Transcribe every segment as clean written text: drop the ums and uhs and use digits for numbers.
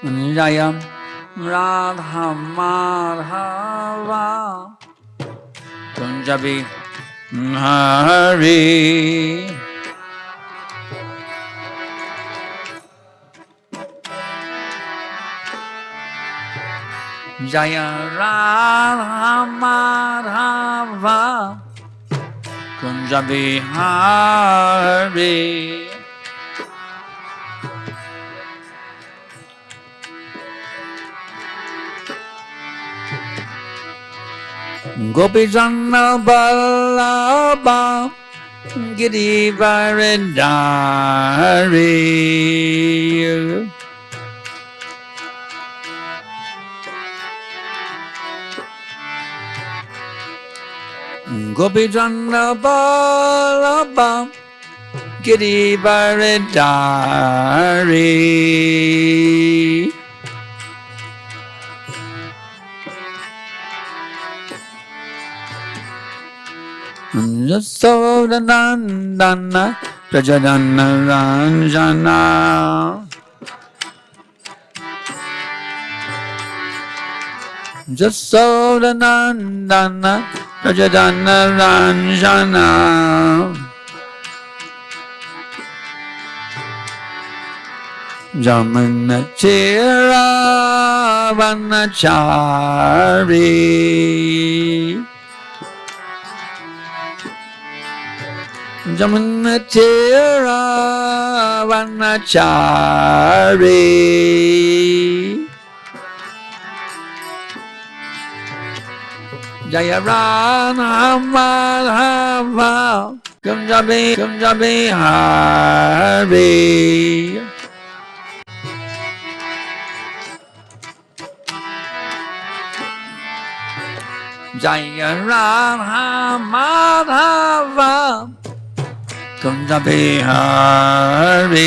Jaya Radha Madhava Kunja Bihari Jaya Radha Madhava Kunja Bihari Gopi Janna Ballabha Girivaridhari Gopi Janna Ballabha Girivaridhari Yasodhanandana Prajadana Ranjana Yasodhanandana Prajadana Ranjana Jamana Chira Vanachari Jamana Chira Vanachari Jaya Radha Madhava Kunja Bihari Jaya Radha Madhava Kunja Bihari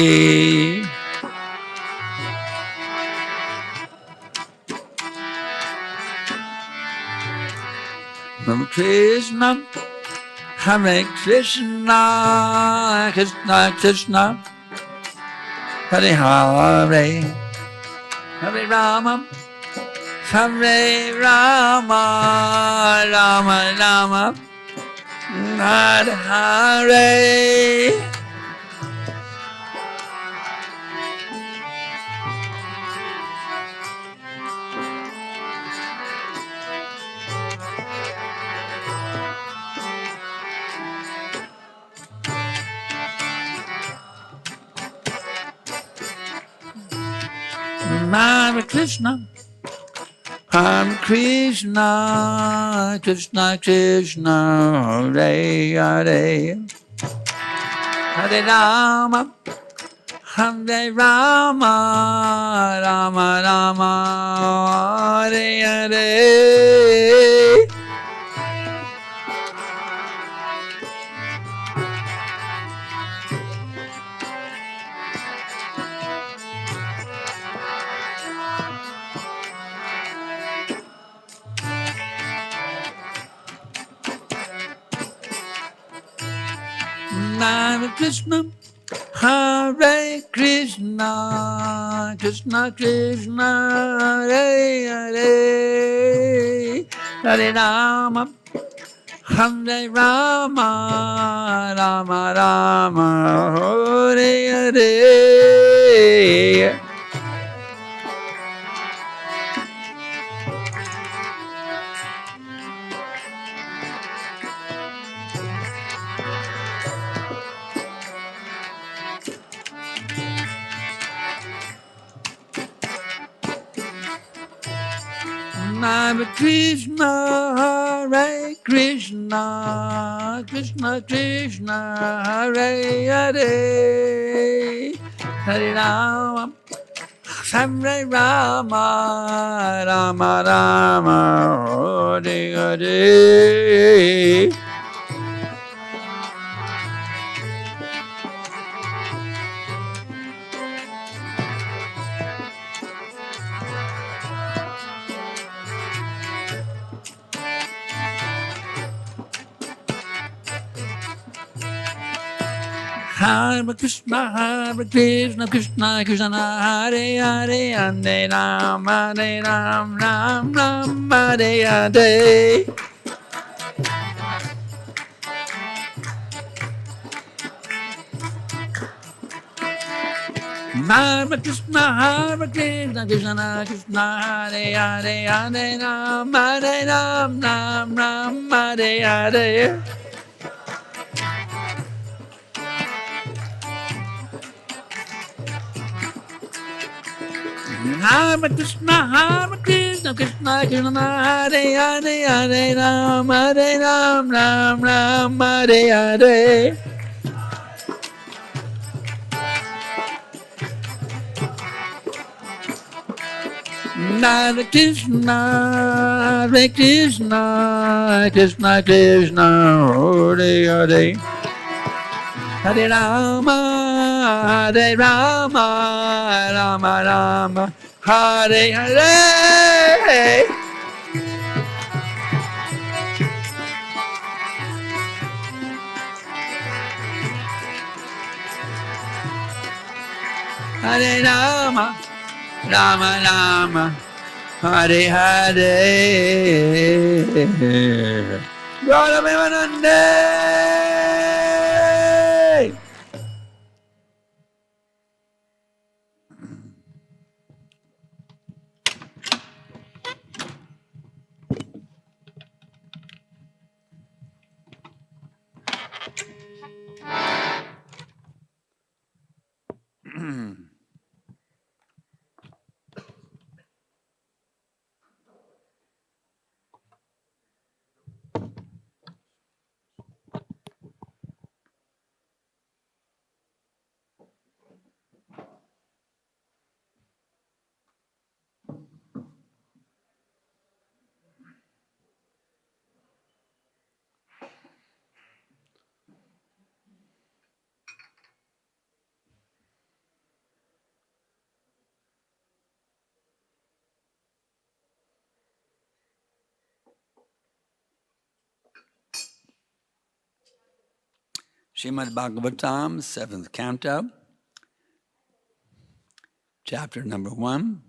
Hare Krishna Hare Krishna Krishna Krishna Hare Hare Hare Rama Hare Rama Rama Rama Hare Hare Hare Krishna Hare Krishna Krishna Krishna Hare Hare Hare Rama Hare Rama Rama Rama Hare Hare Hare Krishna Hare Krishna Krishna Krishna Hare Hare Hare Rama Hare Rama Rama Rama Hare Hare Hare Krishna Hare Krishna Krishna Krishna Hare Hare Hare Rama Hare Rama Rama Rama Hare Hare Hare Krishna, Krishna Krishna, Hare Hare, Hare Ram, Ram Ram, Hare Hare. Hare Krishna, Krishna Krishna, Hare Hare, Hare Ram, Ram Hare Hare. Hare Krishna, Krishna Krishna, Hare Hare, Hare Ram, Ram Hare Hare. Hare Krishna, Krishna Krishna, Hare Hare, Hare Rama, Rama Hare Hare. Hare Rama, Rama Hare Hare. Gaura Vimanande. Srimad Bhagavatam, 7th canto, chapter number 1.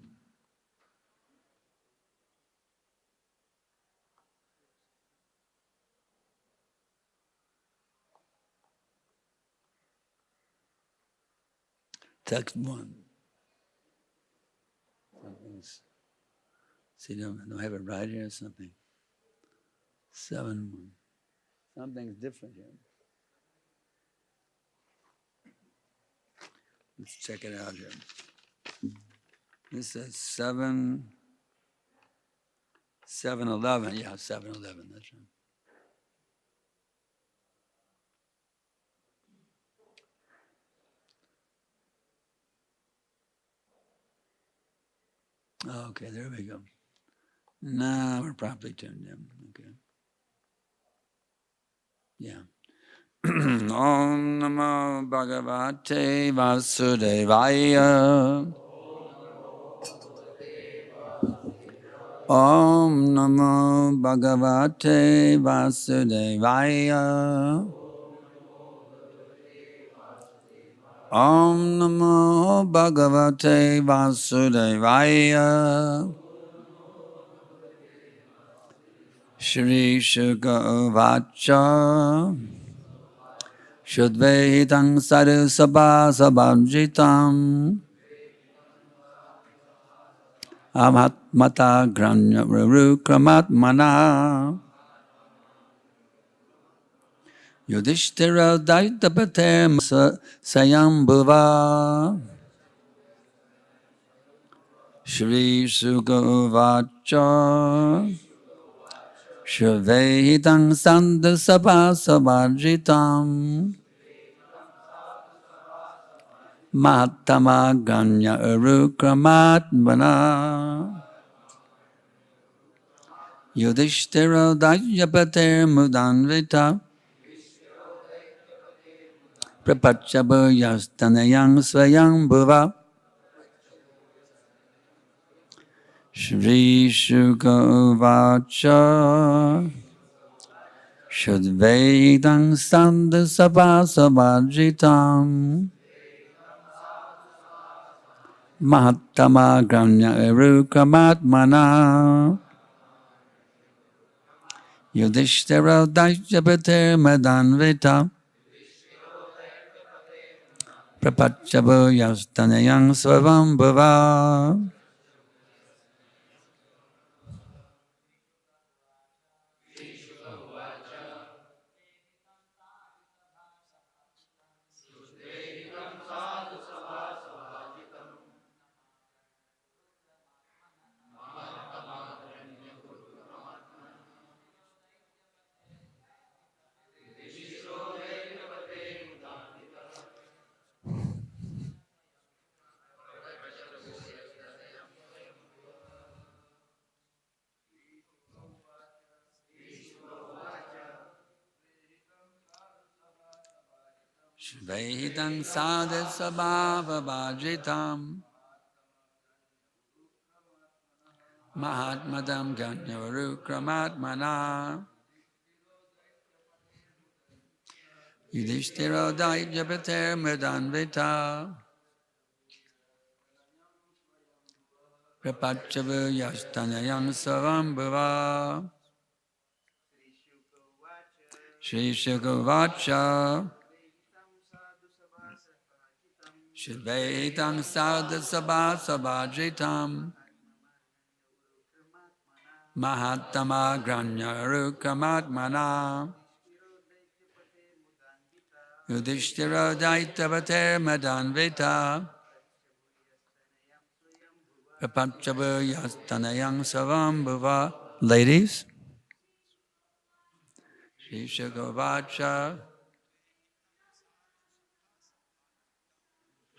Text 1. See, do I have it right here or something? 7-1. Something's different here. Let's check it out here. This says 7-11. Yeah, 7-11. That's right. Okay, there we go. Now we're properly tuned in. Okay. Yeah. Om Namo Bhagavate Vasudevaya. Om Namo Bhagavate Vasudevaya. Om Namo Bhagavate Vasudevaya. Shri Shuka Uvacha. Shudvaitam Sarasabha Sabhajitam. Amatmata Granya Rukramatmana. Yudhishthira Daitapate Sayambhuva. Shri Shuka Uvacha. Shudvaitam Sandasabha Sabhajitam. Mahatama Ganya Urukramatmana. Yudhishthira Dayapate Mudanvita. Prapachabhayastanayang Swayambhuva. Shri Shuka Uvacha. Shudvedang Sandasabasavajitam Mahatama Granya Erukamatmana Yudhishthira Daishapatir Madanvita Prapachabo Yastanayang Swavam Bhava. Shvehidang sadasabhavavajitam Mahatmadam Ganyarukramatmana Yudhishthira Daijapiter Medanvita Prapachava Yastanayang Savambhava. Shri Shukavacha Shvaitam sadasabhasabajitam Mahatama Granyarukamatmana Yudhishthira Daitavater Madanvita Prapachava Yastanayang Savambhava. Ladies, Shri Shukavacha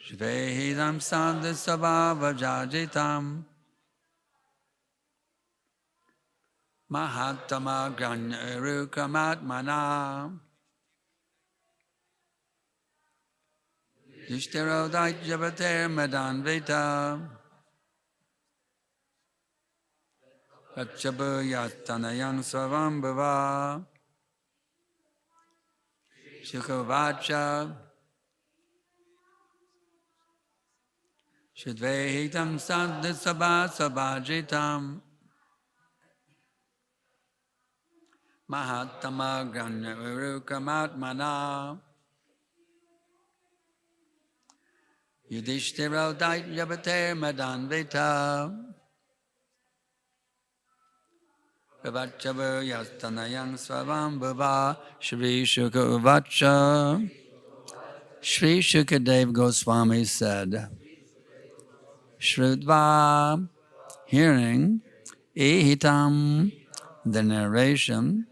Shvehidam sadasabhavajajitam Mahatama Granyarukamatmana Yudhishthira Daitavater Madanvita Prapachava Yastanayang Savambhava. Shukavacha Shudvehitam sadasabhasabajitam Mahatama Granyarukamatmana Yudhishthira Daitavater Madanvita Prapachava Yastanayang Svavambhava. Shri Shukavacha. Shri Shukadev Goswami said, Shrutva, hearing, Ehitam, the narration,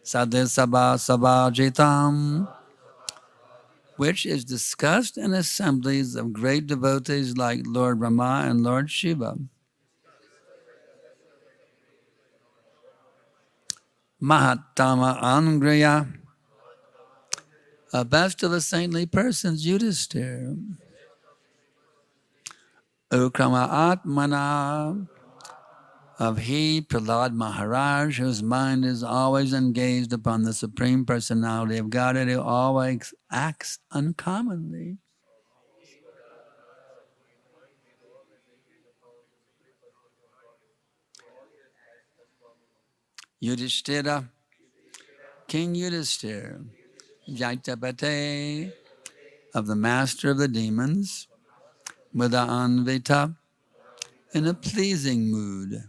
Sadasabha Sabhajitam, which is discussed in assemblies of great devotees like Lord Brahma and Lord Shiva. Mahatama Angraya, a best of the saintly persons, Yudhisthira. Ukrama Atmana, of he, Prahlad Maharaj, whose mind is always engaged upon the Supreme Personality of Godhead, who always acts uncommonly. Yudhishthira, King Yudhishthira, Jaitapate, of the master of the demons, Muda Anvita, in a pleasing mood,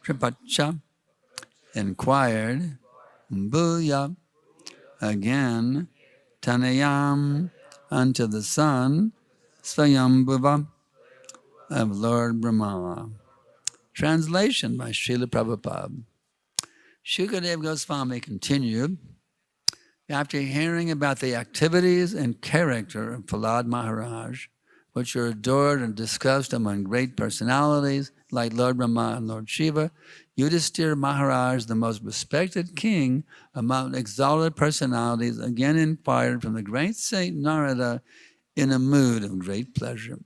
Kripacha, inquired, Bhuya, again, Tanayam, unto the son, Svayambhuva, of Lord Brahma. Translation by Srila Prabhupada. Shukadev Goswami continued, after hearing about the activities and character of Prahlad Maharaj, which are adored and discussed among great personalities like Lord Brahma and Lord Shiva, Yudhishthira Maharaj, the most respected king among exalted personalities, again inquired from the great saint Narada in a mood of great pleasure.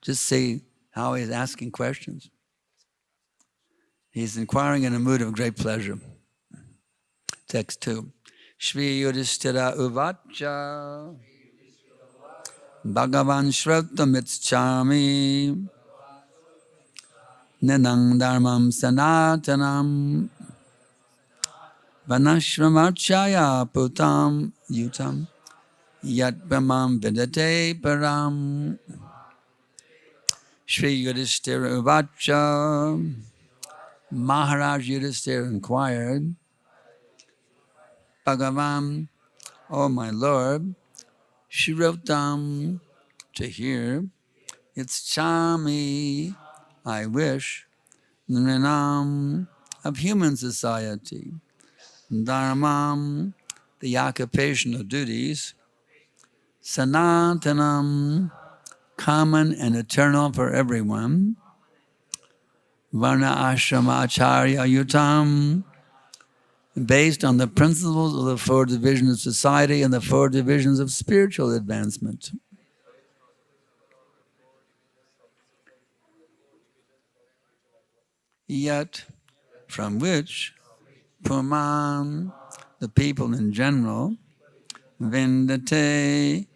Just see how he's asking questions. He's inquiring in a mood of great pleasure. Text 2. Shri Yudhishthira Uvacha Bhagavan Shrotamicchami Nenang Dharmam Sanatanam Vanashramachaya Putam Yutam Yat Brahmam Vidate Param. Shri Yudhishthira Uvacha. Maharaj Yudhishthira inquired, Bhagavan, O my Lord, Shrotam, to hear, Ichchami, I wish, Nrinam, of human society, Dharmam, the occupational duties, Sanatanam, common and eternal for everyone, Varna Ashrama Acharya Yutam, based on the principles of the 4 divisions of society and the 4 divisions of spiritual advancement. Yet, from which Puman, the people in general, Vindate,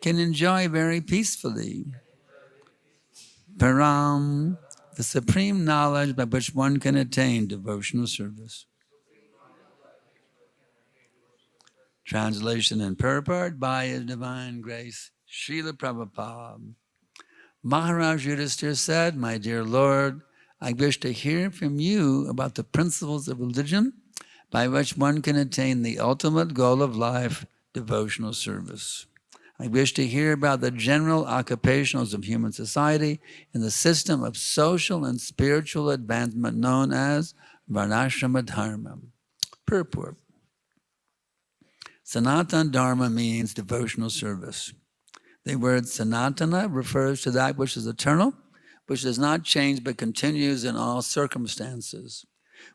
can enjoy very peacefully. Param, the supreme knowledge by which one can attain devotional service. Translation and purport by His Divine Grace, Srila Prabhupada. Maharaj Yudhishthira said, my dear Lord, I wish to hear from you about the principles of religion by which one can attain the ultimate goal of life, devotional service. I wish to hear about the general occupations of human society and the system of social and spiritual advancement known as Varnashrama Dharma. Purport. Sanatana Dharma means devotional service. The word Sanatana refers to that which is eternal, which does not change but continues in all circumstances.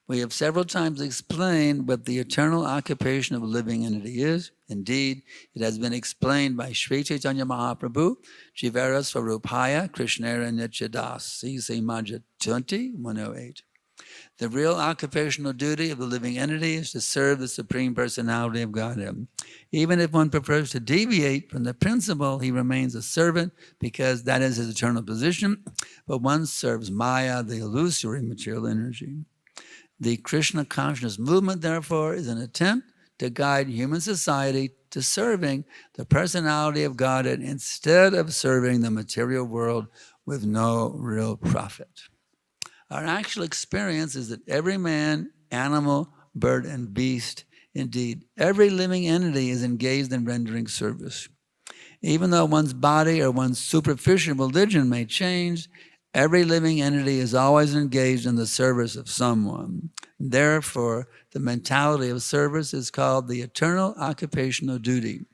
We have several times explained what the eternal occupation of a living entity is. Indeed, it has been explained by Sri Chaitanya Mahaprabhu, Jivara Swarupaya Krishnera Nityadas, see Srimad 20:108. The real occupational duty of the living entity is to serve the Supreme Personality of Godhead. Even if one prefers to deviate from the principle, he remains a servant because that is his eternal position, but one serves Maya, the illusory material energy. The Krishna consciousness movement, therefore, is an attempt to guide human society to serving the personality of Godhead instead of serving the material world with no real profit. Our actual experience is that every man, animal, bird, and beast, indeed, every living entity is engaged in rendering service. Even though one's body or one's superficial religion may change, every living entity is always engaged in the service of someone. Therefore, the mentality of service is called the eternal occupational duty.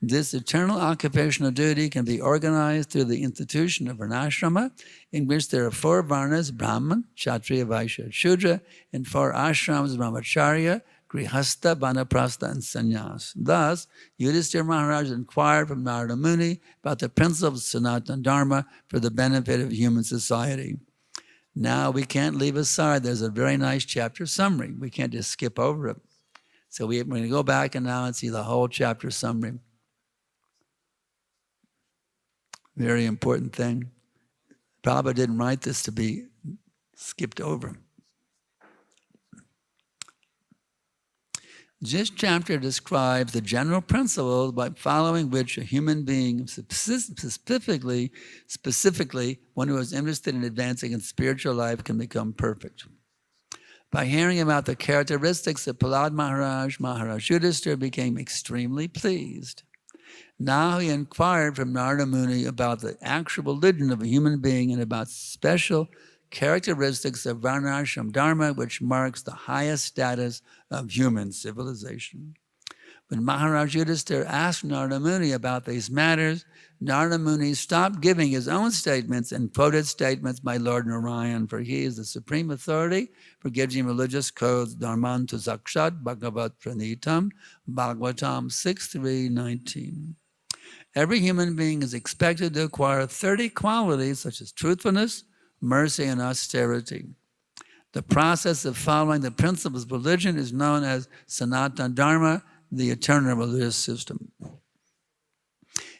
This eternal occupational duty can be organized through the institution of Varnashrama, in which there are 4 Varnas, Brahman, Kshatriya, Vaishya, Shudra, and 4 ashrams, Brahmacharya, Grihastha, Vanaprastha, and Sannyas. Thus, Yudhishthira Maharaj inquired from Narada Muni about the principles of Sanatana Dharma for the benefit of human society. Now, we can't leave aside, there's a very nice chapter summary. We can't just skip over it. So we're going to go back and now and see the whole chapter summary. Very important thing. Prabhupada didn't write this to be skipped over. This chapter describes the general principles by following which a human being, specifically one who is interested in advancing in spiritual life, can become perfect. By hearing about the characteristics of Prahlad Maharaj, Maharaj Yudhishthira became extremely pleased. Now he inquired from Narada Muni about the actual religion of a human being and about special characteristics of Varnashram Dharma, which marks the highest status of human civilization. When Maharaj Yudhishthira asked Narada Muni about these matters, Narada Muni stopped giving his own statements and quoted statements by Lord Narayan, for he is the supreme authority for giving religious codes, Dharmantu Sakshat Bhagavat Pranitam, Bhagavatam 6.3.19. Every human being is expected to acquire 30 qualities such as truthfulness, mercy, and austerity. The process of following the principles of religion is known as Sanatana Dharma, the eternal religious system.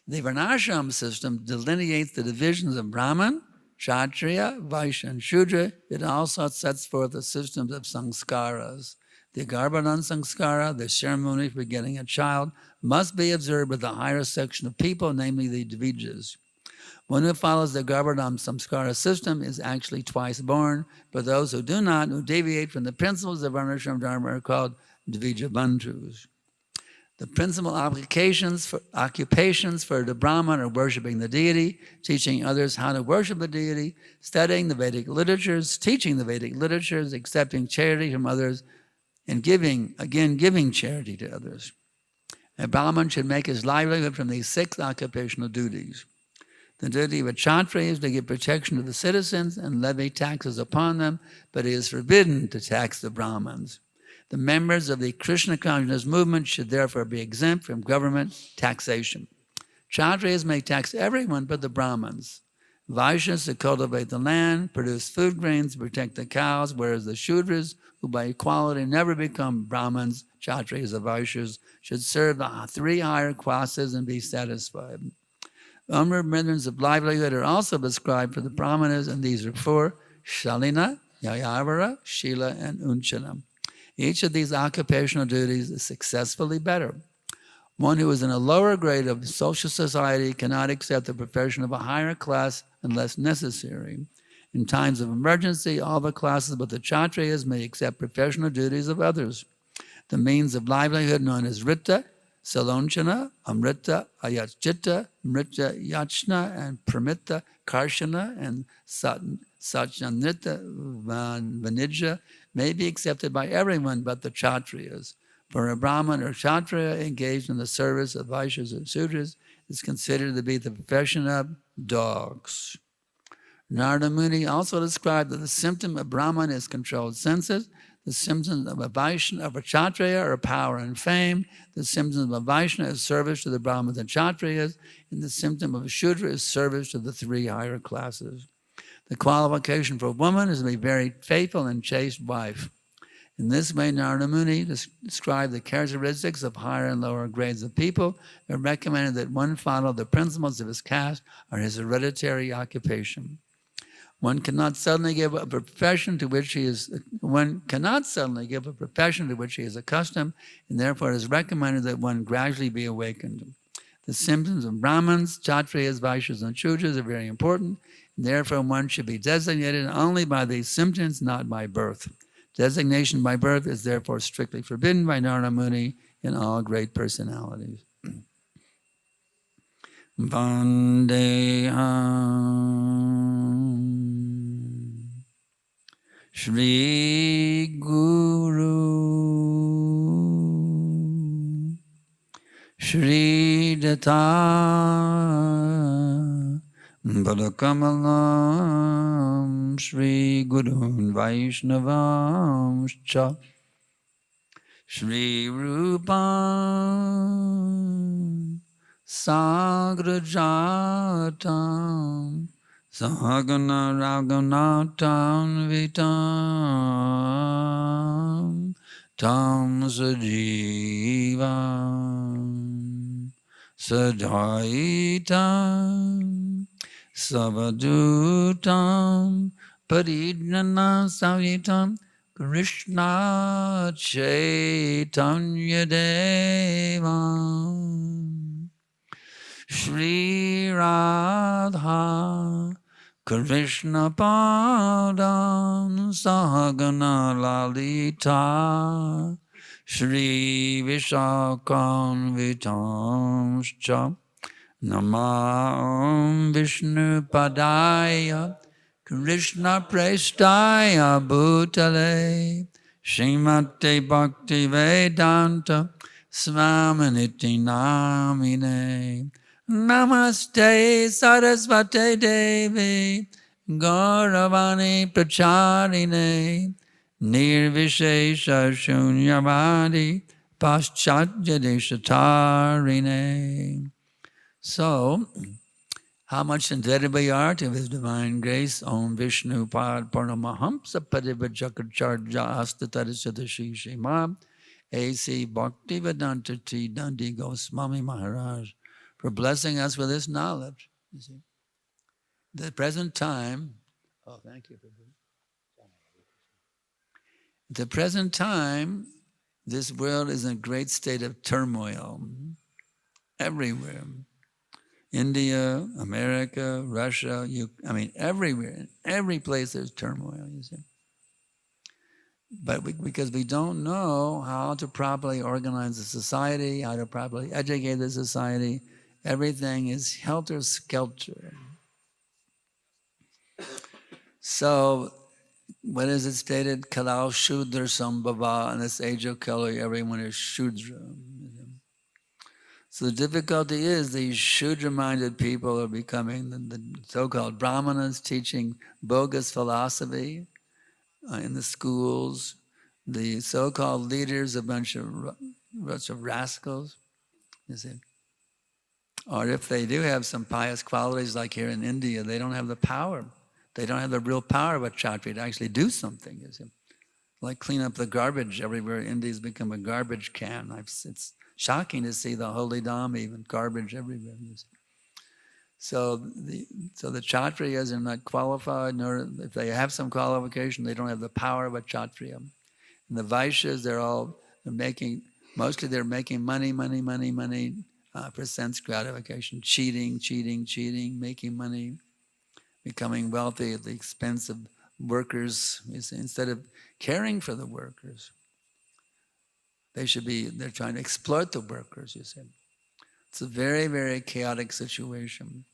The Varnashram system delineates the divisions of Brahman, Kshatriya, Vaishya, and Shudra. It also sets forth the systems of sanskaras. The Garbhadan sanskara, the ceremony for getting a child, must be observed with the higher section of people, namely the Dvijas. One who follows the Garbhadan samskara system is actually twice born, but those who do not, who deviate from the principles of Varnashram Dharma, are called Dvija Bandhus. The principal occupations for the Brahman are worshipping the deity, teaching others how to worship the deity, studying the Vedic literatures, teaching the Vedic literatures, accepting charity from others, and giving charity to others. A Brahman should make his livelihood from these 6 occupational duties. The duty of a Kshatriya is to give protection to the citizens and levy taxes upon them, but it is forbidden to tax the Brahmins. The members of the Krishna consciousness movement should therefore be exempt from government taxation. Kshatriyas may tax everyone but the Brahmins. Vaishyas to cultivate the land, produce food grains, protect the cows, whereas the Shudras, who by equality never become Brahmins, Kshatriyas or Vaishyas, should serve the 3 higher classes and be satisfied. Onward methods of livelihood are also prescribed for the Brahmanas, and these are 4: Shalina, Yayavara, Shila, and Unchana. Each of these occupational duties is successfully better. One who is in a lower grade of social society cannot accept the profession of a higher class unless necessary. In times of emergency, all the classes but the Kshatriyas may accept professional duties of others. The means of livelihood known as Rita, Salonchana, Amrita, Ayachita, Mrita, Yachna, and Pramita, Karshana, and Satyanrita, Vanija may be accepted by everyone but the Kshatriyas. For a Brahman or Kshatriya engaged in the service of Vaishyas or Sudras is considered to be the profession of dogs. Narada Muni also described that the symptom of Brahman is controlled senses. The symptoms of a Vaishya, of a Kshatriya, are power and fame. The symptoms of a Vaishya is service to the Brahmins and Kshatriyas, and the symptom of a Shudra is service to the 3 higher classes. The qualification for a woman is to be a very faithful and chaste wife. In this way, Narada Muni described the characteristics of higher and lower grades of people and recommended that one follow the principles of his caste or his hereditary occupation. One cannot suddenly give a profession to which he is accustomed, and therefore it is recommended that one gradually be awakened. The symptoms of Brahmins, Kshatriyas, Vaishyas, and Shudras are very important, and therefore one should be designated only by these symptoms, not by birth. Designation by birth is therefore strictly forbidden by Narada Muni in all great personalities. Vandeham Shri Guru Shri Data Padakamalam Shri Gurun Vaishnavam Cha Shri Rupam Sagrajatam Sahagana Raghunatam Vitam Tam Sajivam Sadhaitam Savadutam Paridnana Savitam Krishna Chaitanya Devam Shri Radha Krishna Padam Sahagana Lalita Shri Vishakam Namam Vishnu Padaya Krishna Prestaya Bhutale Srimate Bhakti Vedanta Svamaniti Namine Namaste Sarasvate Devi Gauravani Pracharine Nirvishesha Shunyavadi Paschatya Deshatarine. So, how much indebted we are to His divine grace. Om Vishnu Pad Paramahamsa Padivajakacharja Astatarisadashri Shimam A.C. Bhaktivedanta T. Dandi Goswami Maharaj for blessing us with this knowledge. You see, the present time. Oh, thank you. At the present time, this world is in a great state of turmoil everywhere. India, America, Russia, everywhere. In every place there's turmoil, you see. But because we don't know how to properly organize the society, how to properly educate the society, everything is helter-skelter. So, what is it stated? Kalau Shudra Sambhava, in this age of Kali, everyone is Shudra. So the difficulty is these Shudra-minded people are becoming the so-called Brahmanas, teaching bogus philosophy in the schools. The so-called leaders, a bunch of rascals, you see. Or if they do have some pious qualities, like here in India, they don't have the power. They don't have the real power of a Kshatriya to actually do something, you see. Like clean up the garbage everywhere. India's become a garbage can. It's shocking to see the holy Dham, even garbage everywhere. You see. So the Kshatriyas are not qualified, nor if they have some qualification, they don't have the power of a Kshatriya. And the Vaishyas, they're making money for sense gratification, cheating, making money, becoming wealthy at the expense of workers, you see, instead of caring for the workers. They're trying to exploit the workers, you see. It's a very, very chaotic situation.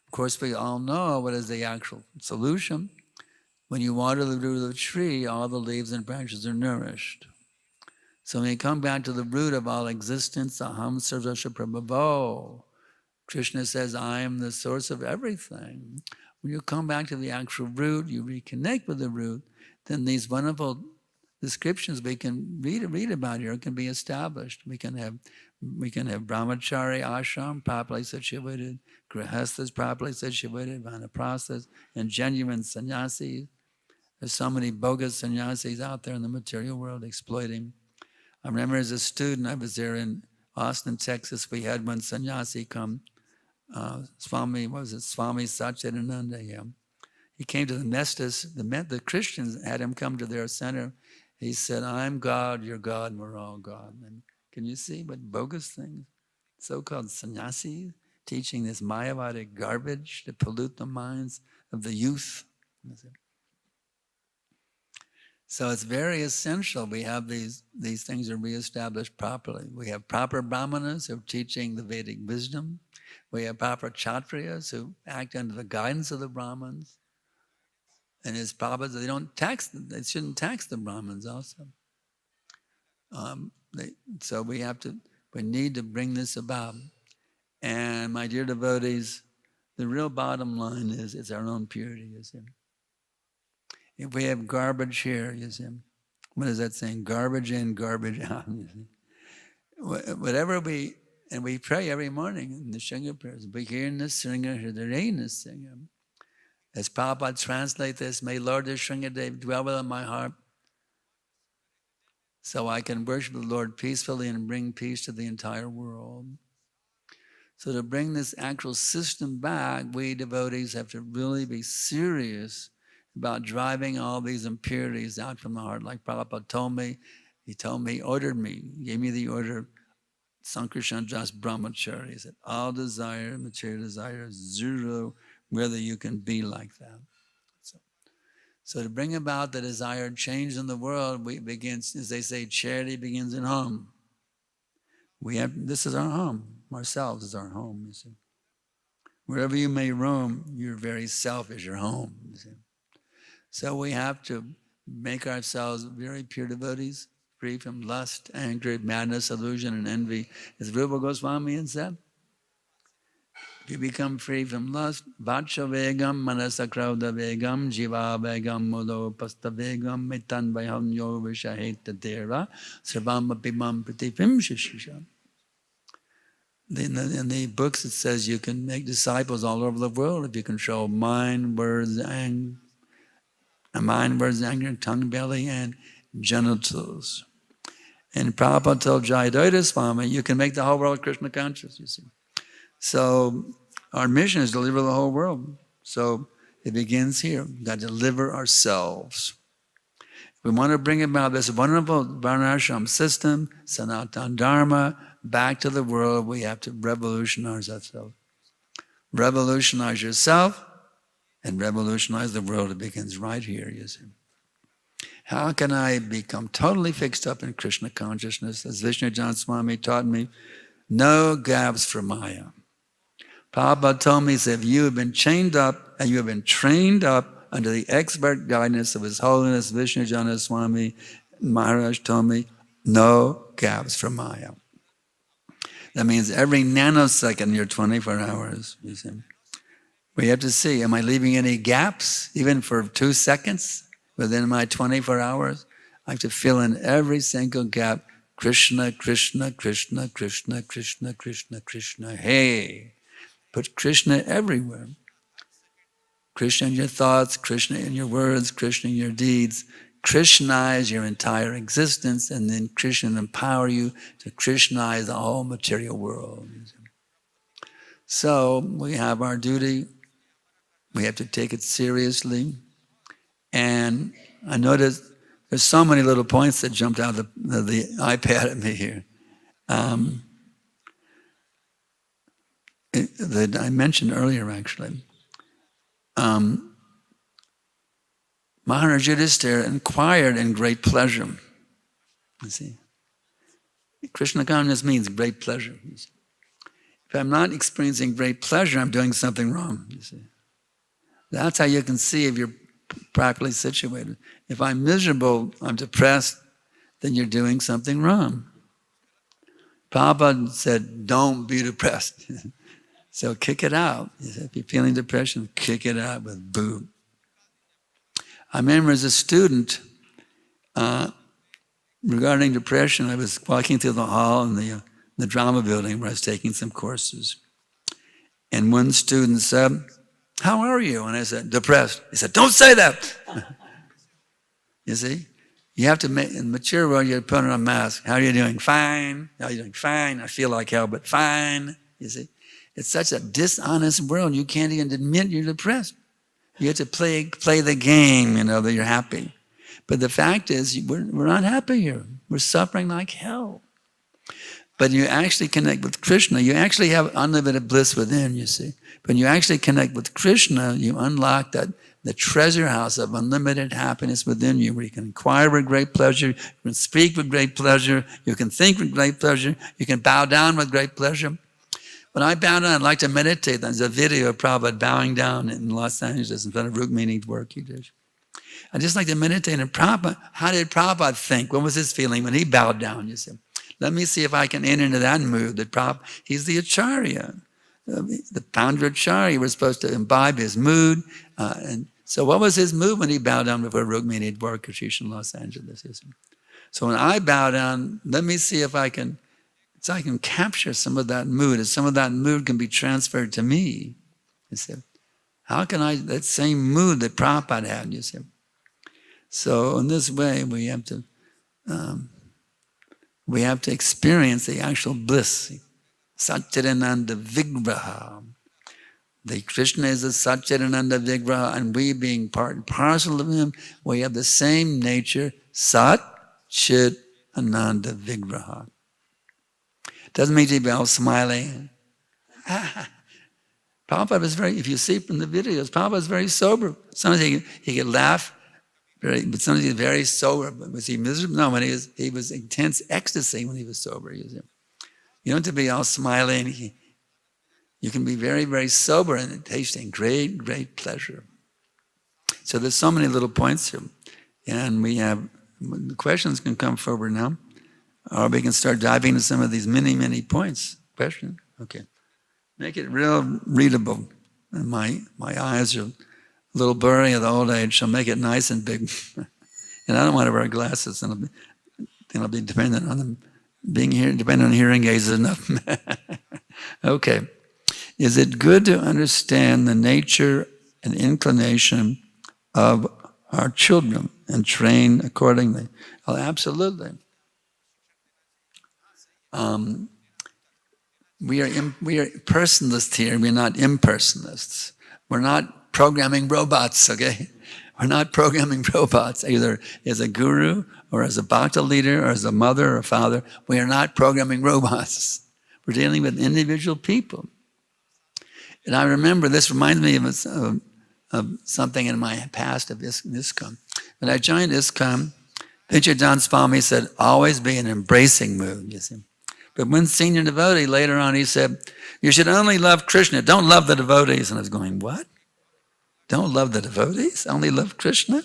Of course, we all know what is the actual solution. When you water the root of the tree, all the leaves and branches are nourished. So when you come back to the root of all existence, Aham Sarvasya Prabhavo, Krishna says, I am the source of everything. When you come back to the actual root, you reconnect with the root, then these wonderful descriptions we can read about here can be established. We can have brahmachari ashram properly situated, grihasthas properly situated, vanaprasthas, and genuine sannyasis. There's so many bogus sannyasis out there in the material world exploiting. I remember as a student, I was there in Austin, Texas. We had one sannyasi come. Swami Satchidananda. Yeah. He came to the Mestas. The Christians had him come to their center. He said, I'm God, you're God, and we're all God. And can you see what bogus things? So-called sannyasis teaching this Mayavadic garbage to pollute the minds of the youth. So it's very essential we have these things are reestablished properly. We have proper brahmanas who are teaching the Vedic wisdom. We have proper kshatriyas who act under the guidance of the Brahmins. And as Prabhupada, they shouldn't tax the Brahmins also. So we need to bring this about. And my dear devotees, the real bottom line is it's our own purity, you see. If we have garbage here, you see, what is that saying? Garbage in, garbage out, you see. Whatever and we pray every morning in the Shinga prayers. Bhikirna Sringa Hridarena Sringa. As Prabhupada translate this, may Lord Sringadev dwell within my heart so I can worship the Lord peacefully and bring peace to the entire world. So to bring this actual system back, we devotees have to really be serious about driving all these impurities out from the heart. Like Prabhupada told me, he gave me the order, Sankarshan Jas Brahmachari. He said, all desire, material desire is zero, whether you can be like that. So to bring about the desired change in the world, we begin, as they say, charity begins at home. This is our home. Ourselves is our home, you see. Wherever you may roam, your very self is your home, you see. So we have to make ourselves very pure devotees, free from lust, anger, madness, illusion, and envy. As Rupa Goswami had said, if you become free from lust, vacha vegam, manasa krauda vegam, jiva vegam, mudo pasta vegam, mitan vayam yo vishaheta dera, sarvam apimam pratifim shishisha. in the books it says you can make disciples all over the world if you control mind, words, anger, tongue, belly, and genitals. And Prabhupada told Jayadvaita Swami, you can make the whole world Krishna conscious, you see. So our mission is to deliver the whole world. So it begins here. We've got to deliver ourselves. We want to bring about this wonderful Varnashram system, Sanatana Dharma, back to the world. We have to revolutionize ourselves. Revolutionize yourself and revolutionize the world. It begins right here, you see. How can I become totally fixed up in Krishna consciousness? As Vishnu Jan Swami taught me, no gaps for Maya. Prabhupada told me, he said, if you have been chained up and you have been trained up under the expert guidance of His Holiness Vishnu Jana Swami, Maharaj told me, no gaps for Maya. That means every nanosecond you're 24 hours, you see. We have to see, am I leaving any gaps, even for 2 seconds within my 24 hours? I have to fill in every single gap. Krishna, Krishna, Krishna, Krishna, Krishna, Krishna, Krishna, hey. Put Krishna everywhere. Krishna in your thoughts, Krishna in your words, Krishna in your deeds. Krishnaize your entire existence, and then Krishna will empower you to Krishnaize the whole material world. So we have our duty. We have to take it seriously. And I noticed there's so many little points that jumped out of the iPad at me here. That I mentioned earlier, actually. Maharaj Yudhisthira inquired in great pleasure. You see, Krishna consciousness means great pleasure. You see. If I'm not experiencing great pleasure, I'm doing something wrong. You see, that's how you can see if you're properly situated. If I'm miserable, I'm depressed, then you're doing something wrong. Prabhupada said, "Don't be depressed." So kick it out. If you're feeling depression, kick it out with boo. I remember as a student, regarding depression, I was walking through the hall in the drama building where I was taking some courses. And one student said, "How are you?" And I said, "Depressed." He said, "Don't say that." You see? You have to make, in the mature world, you put on a mask. How are you doing? Fine. How are you doing? Fine. I feel like hell, but fine. You see? It's such a dishonest world, you can't even admit you're depressed. You have to play the game, that you're happy. But the fact is, we're not happy here. We're suffering like hell. But you actually connect with Krishna. You actually have unlimited bliss within, you see. When you actually connect with Krishna, you unlock the treasure house of unlimited happiness within you, where you can inquire with great pleasure, you can speak with great pleasure, you can think with great pleasure, you can bow down with great pleasure. When I bow down, I'd like to meditate. There's a video of Prabhupada bowing down in Los Angeles in front of Rukmini's work he did. I just like to meditate. And Prabhupada, how did Prabhupada think? What was his feeling when he bowed down? You see, let me see if I can enter into that mood. That Prabhupada, he's the Acharya, the founder Acharya. We're supposed to imbibe his mood. And so, what was his mood when he bowed down before Rukmini's work in Los Angeles? You see? So when I bow down, let me see if I can. So I can capture some of that mood, and some of that mood can be transferred to me. You see, how can that same mood that Prabhupada had, you see? So in this way, we have to experience the actual bliss. Satchidananda Vigraha. The Krishna is a Satchidananda Vigraha, and we being part and parcel of him, we have the same nature, Sat Chit Ananda Vigraha. Doesn't mean to be all smiling. Prabhupada was if you see from the videos, Prabhupada was very sober. Sometimes he could laugh, but sometimes he was very sober. Was he miserable? No, when he was intense ecstasy when he was sober. You don't have to be all smiling. You can be very, very sober and tasting great, great pleasure. So there's so many little points here. And the questions can come forward now. Or we can start diving into some of these many, many points. Question? Okay. Make it real readable. And my eyes are a little blurry at the old age, so make it nice and big. And I don't want to wear glasses, and I'll be dependent on them. Being here, dependent on hearing aids is enough. Okay. Is it good to understand the nature and inclination of our children and train accordingly? Well, absolutely. We are personalists here. We're not impersonalists. We're not programming robots, okay? We're not programming robots, either as a guru or as a bhakta leader or as a mother or a father. We are not programming robots. We're dealing with individual people. And I remember, this reminds me of something in my past of ISKCON. When I joined ISKCON, Vijayadan Swami said, always be in an embracing mood, you see. But one senior devotee later on, he said, you should only love Krishna, don't love the devotees. And I was going, what? Don't love the devotees? Only love Krishna?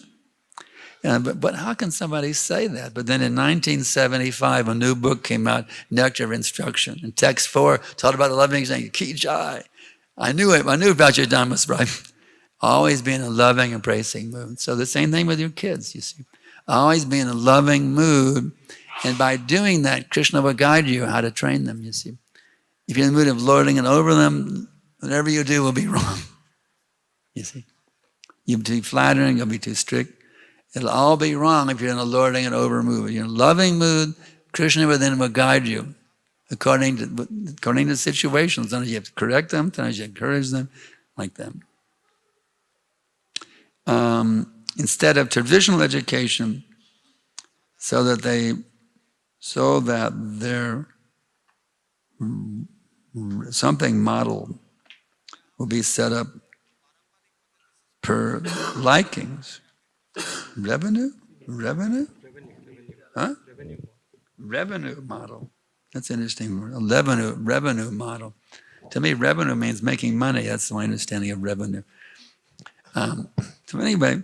But how can somebody say that? But then in 1975, a new book came out, Nectar of Instruction. And text 4 taught about the loving saying, 𝐾𝐲𝐢𝐤𝐚𝐫𝐢. I knew Vijayadan was right. Always be in a loving, embracing mood. So the same thing with your kids, you see. Always be in a loving mood. And by doing that, Krishna will guide you how to train them, you see. If you're in the mood of lording it over them, whatever you do will be wrong, you see. You'll be too flattering, you'll be too strict. It'll all be wrong if you're in a lording and over mood. If you're in a loving mood, Krishna will guide you according to situations. Sometimes you have to correct them, sometimes you encourage them, like that. Instead of traditional education, so that their something model will be set up per likings. Revenue? Huh? Revenue model. That's an interesting word. A revenue model. To me, revenue means making money. That's my understanding of revenue. So anyway,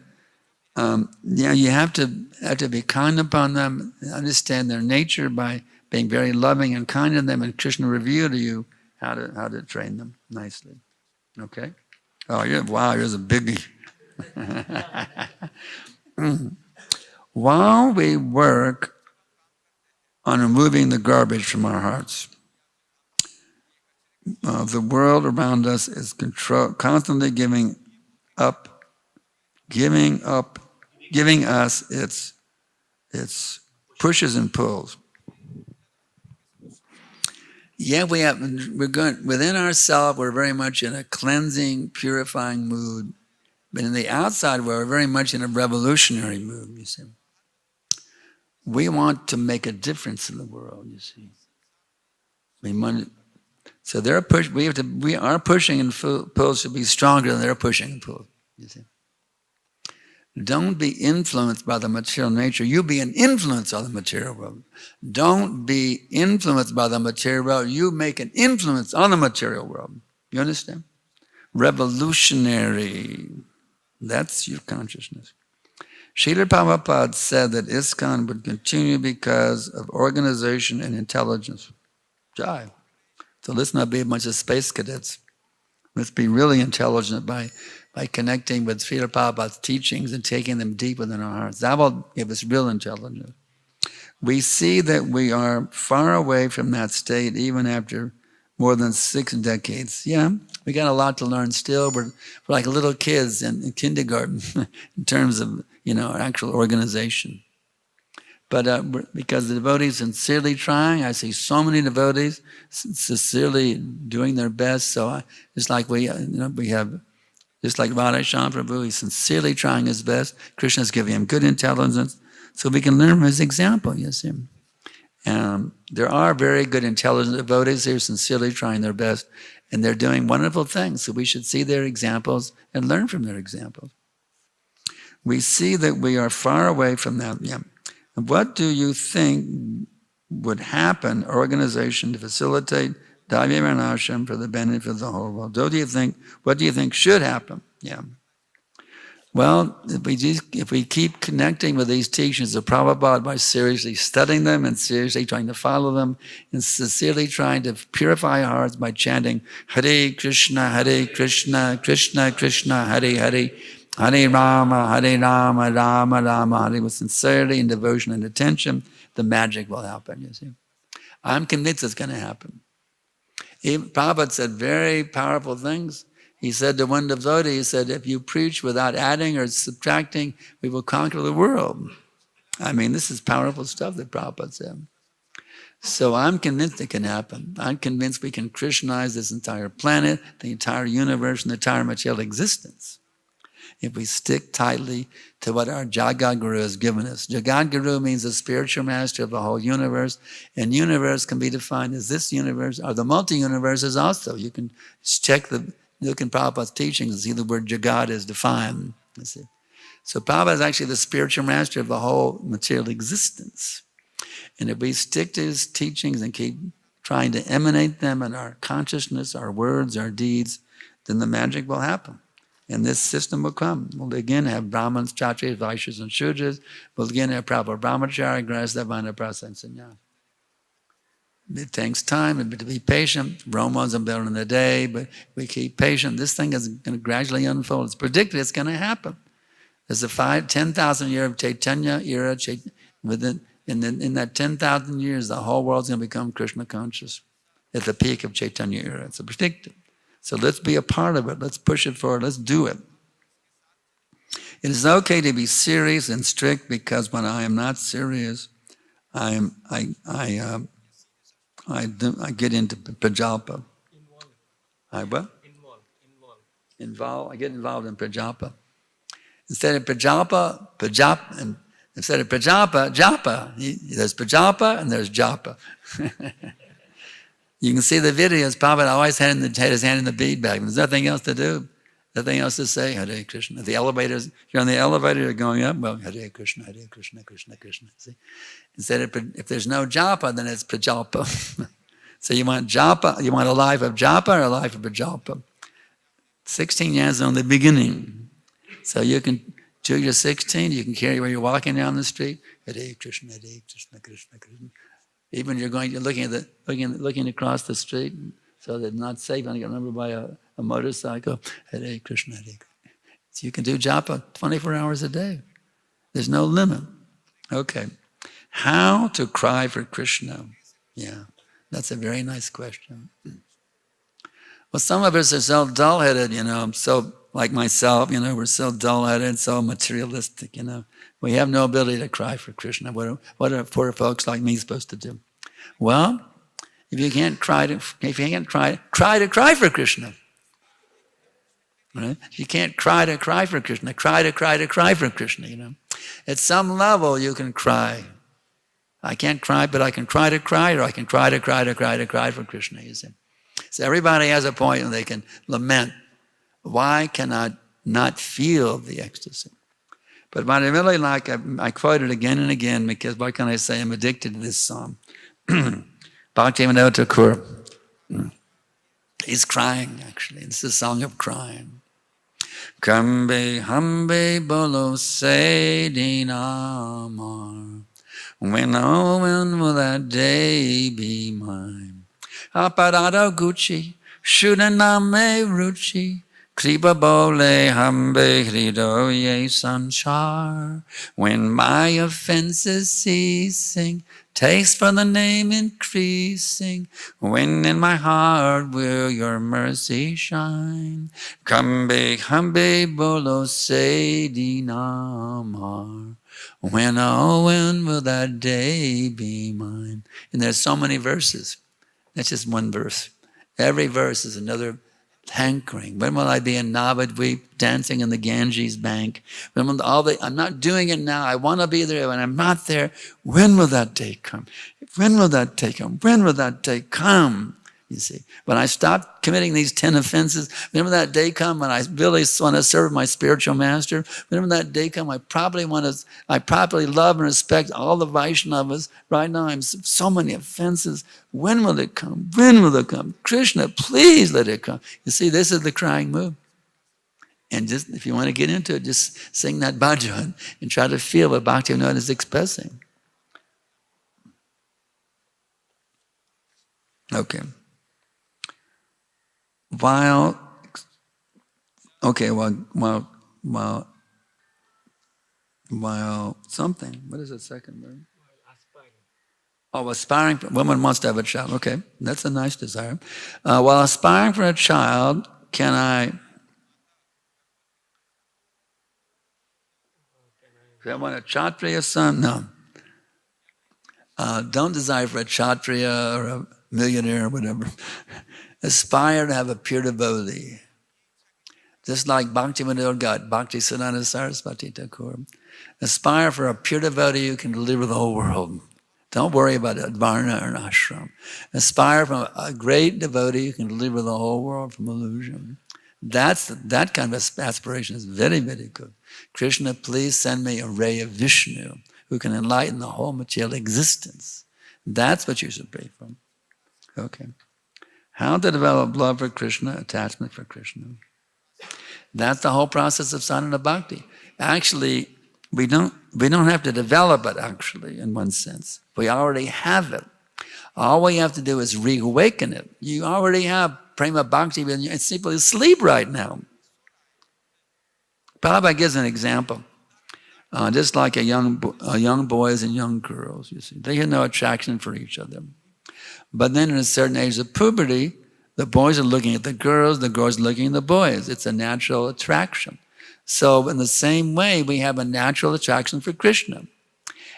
you have to be kind upon them, understand their nature by being very loving and kind to them, and Krishna reveal to you how to train them nicely. Okay? Oh, wow, here's a biggie. While we work on removing the garbage from our hearts, the world around us is constantly giving us its pushes and pulls. Yeah, we're going within ourselves. We're very much in a cleansing, purifying mood, but in the outside, we're very much in a revolutionary mood. You see, we want to make a difference in the world. You see, so they're our pushing and pulls should be stronger than their pushing and pulls. You see. Don't be influenced by the material nature. You be an influence on the material world. Don't be influenced by the material world. You make an influence on the material world. You understand? Revolutionary. That's your consciousness. Srila Prabhupada said that ISKCON would continue because of organization and intelligence. Jai. So let's not be a bunch of space cadets. Let's be really intelligent by connecting with Srila Prabhupada's teachings and taking them deep within our hearts. That will give us real intelligence. We see that we are far away from that state even after more than 6 decades. Yeah, we got a lot to learn still. We're like little kids in kindergarten in terms of our actual organization. But because the devotees sincerely trying, I see so many devotees sincerely doing their best. So it's like we have. Just like Radharsham Prabhu, he's sincerely trying his best. Krishna's giving him good intelligence. So we can learn from his example, you see. There are very good intelligent devotees who are sincerely trying their best, and they're doing wonderful things. So we should see their examples and learn from their examples. We see that we are far away from that. Yeah. What do you think would happen, organization, to facilitate Daivi Varnashram for the benefit of the whole world? What do you think should happen? Yeah. Well, if we keep connecting with these teachings of Prabhupada by seriously studying them and seriously trying to follow them and sincerely trying to purify our hearts by chanting Hare Krishna, Krishna Krishna, Hare Hare, Hare Rama, Rama Rama, Hare, with sincerity and devotion and attention, the magic will happen, you see. I'm convinced it's going to happen. Prabhupada said very powerful things. He said to one devotee, he said, if you preach without adding or subtracting, we will conquer the world. I mean, this is powerful stuff that Prabhupada said. So I'm convinced it can happen. I'm convinced we can Krishnaize this entire planet, the entire universe, and the entire material existence, if we stick tightly to what our Jagat Guru has given us. Jagat Guru means the spiritual master of the whole universe, and universe can be defined as this universe, or the multi-universes also. You can check look in Prabhupada's teachings and see the word Jagat is defined. You see. So Prabhupada is actually the spiritual master of the whole material existence. And if we stick to his teachings and keep trying to emanate them in our consciousness, our words, our deeds, then the magic will happen. And this system will come. We'll again have Brahmins, Kshatriyas, Vaishyas, and Shudras. We'll again have proper Brahmacharya, Grihastha, Vanaprastha, and Sannyas. It takes time to be patient. Rome wasn't built in a day, but we keep patient. This thing is going to gradually unfold. It's predicted it's going to happen. There's a 10,000 year of Chaitanya era. In that 10,000 years, the whole world's going to become Krishna conscious at the peak of Chaitanya era. It's predicted. So let's be a part of it. Let's push it forward. Let's do it. It is okay to be serious and strict, because when I am not serious, I get into prajalpa. I what? Involve. I get involved in prajalpa. Instead of prajalpa, instead of prajalpa, japa. There's prajalpa and there's japa. You can see the videos. Prabhupada always had his hand in the bead bag. There's nothing else to do. Nothing else to say. Hare Krishna. The elevators, you're on the elevator, you're going up. Well, Hare Krishna, Hare Krishna, Krishna Krishna. See? Instead of, if there's no japa, then it's prajalpa. So you want japa, you want a life of japa or a life of prajalpa? 16 years on the beginning. So you can, till you're 16, you can carry where you're walking down the street. Hare Krishna, Hare Krishna, Krishna Krishna. Even you're looking across the street, so that not safe and get remembered by a motorcycle. Hare Krishna, Hare Krishna. So you can do japa 24 hours a day. There's no limit. Okay. How to cry for Krishna? Yeah, that's a very nice question. Well, some of us are so dull-headed, so like myself, we're so dull-headed, so materialistic, We have no ability to cry for Krishna. What are poor folks like me supposed to do? Well, if you can't cry to cry for Krishna. Right? If you can't cry for Krishna, cry for Krishna, At some level you can cry. I can't cry, but I can cry, or I can cry for Krishna, you see. So everybody has a point when they can lament. Why can I not feel the ecstasy? But what I really like, I quote it again and again, because what can I say? I'm addicted to this song. Bhaktivinoda Thakur. He's crying, actually. It's a song of crying. Kambe hambe bolo se dinamar. When will that day be mine? Aparado Gucci, Shudaname Ruchi, Kripa bole hambe hridoye sanchar. When my offenses ceasing, taste for the name increasing, when in my heart will your mercy shine? Kambe hambe bolo se dinamar. When will that day be mine? And there's so many verses. That's just one verse. Every verse is another hankering. When will I be in Navadvip dancing in the Ganges bank? I'm not doing it now. I want to be there. When I'm not there, when will that day come? When will that day come? When will that day come? You see, when I stop committing these 10 offenses, when will that day come when I really want to serve my spiritual master? When will that day come? I properly love and respect all the Vaishnavas. Right now, I'm so many offenses. When will it come? When will it come? Krishna, please let it come. You see, this is the crying mood. And just, if you want to get into it, just sing that bhajan and try to feel what Bhaktivinoda is expressing. Okay. While something. What is the second word? Oh, aspiring, woman wants to have a child. Okay, that's a nice desire. While aspiring for a child, can I want a Kshatriya son? No. Don't desire for a Kshatriya or a millionaire or whatever. Aspire to have a pure devotee. Just like Bhakti got Bhakti Siddhanta Saraswati Thakur. Aspire for a pure devotee who can deliver the whole world. Don't worry about a varna or an ashram. Aspire for a great devotee who can deliver the whole world from illusion. That kind of aspiration is very, very good. Krishna, please send me a ray of Vishnu who can enlighten the whole material existence. That's what you should pray for. Okay. How to develop love for Krishna, attachment for Krishna. That's the whole process of sadhana bhakti. Actually, we don't have to develop it, actually, in one sense. We already have it. All we have to do is reawaken it. You already have prema bhakti, and you're simply asleep right now. Prabhupada gives an example. Just like young boys and young girls, you see. They have no attraction for each other. But then in a certain age of puberty, the boys are looking at the girls are looking at the boys. It's a natural attraction. So in the same way, we have a natural attraction for Krishna.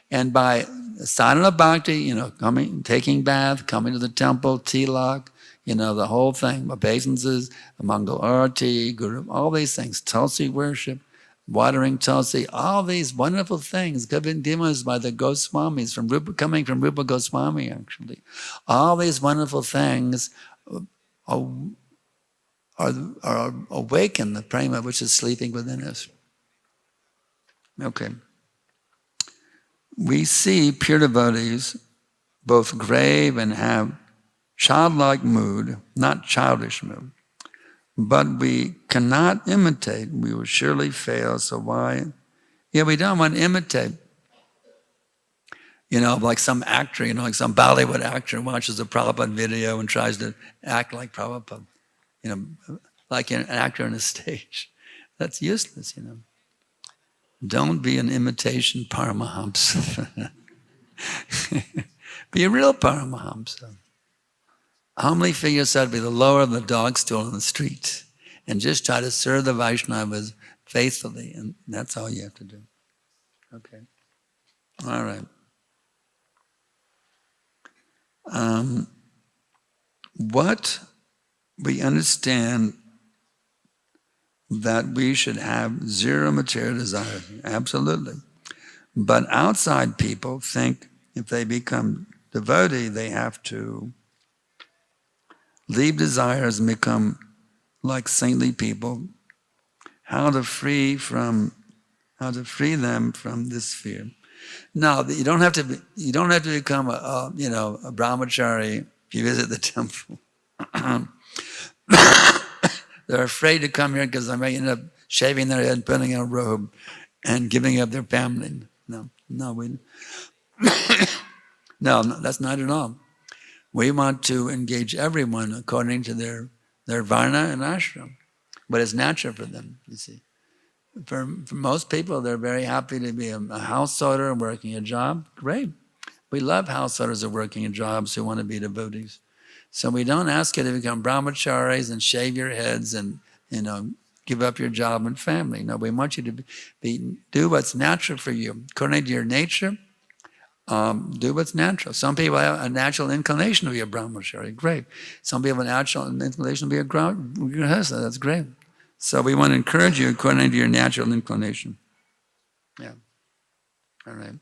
And by sadhana bhakti, taking bath, coming to the temple, tilak, the whole thing, obeisances, Mangal Arati, Guru, all these things, Tulsi worship, watering Tulsi, all these wonderful things given us by the Goswamis, coming from Rupa Goswami, actually. All these wonderful things are awaken the prema which is sleeping within us. Okay. We see pure devotees both grave and have childlike mood, not childish mood. But we cannot imitate. We will surely fail. So why? Yeah, we don't want to imitate. Like some actor, like some Bollywood actor watches a Prabhupada video and tries to act like Prabhupada. Like an actor on a stage. That's useless, Don't be an imitation Paramahamsa. Be a real Paramahamsa. Homely figure said to be the lower of the dog stool in the street. And just try to serve the Vaishnavas faithfully. And that's all you have to do. Okay. All right. What we understand that we should have zero material desire. Absolutely. But outside people think if they become devotee, they have to leave desires and become like saintly people. How to free them from this fear. No, you don't have to become a brahmachari if you visit the temple. They're afraid to come here because they may end up shaving their head, putting on a robe, and giving up their family. No, that's not at all. We want to engage everyone according to their varna and ashram, but it's natural for them, you see. For most people, they're very happy to be a householder working a job. Great. We love householders who are working in jobs who want to be devotees. So we don't ask you to become brahmacharis and shave your heads and, give up your job and family. No, we want you to do what's natural for you. According to your nature, do what's natural. Some people have a natural inclination to be a brahmachari. Great. Some people have a natural inclination to be a grihastha. That's great. So we want to encourage you according to your natural inclination. Yeah. All right.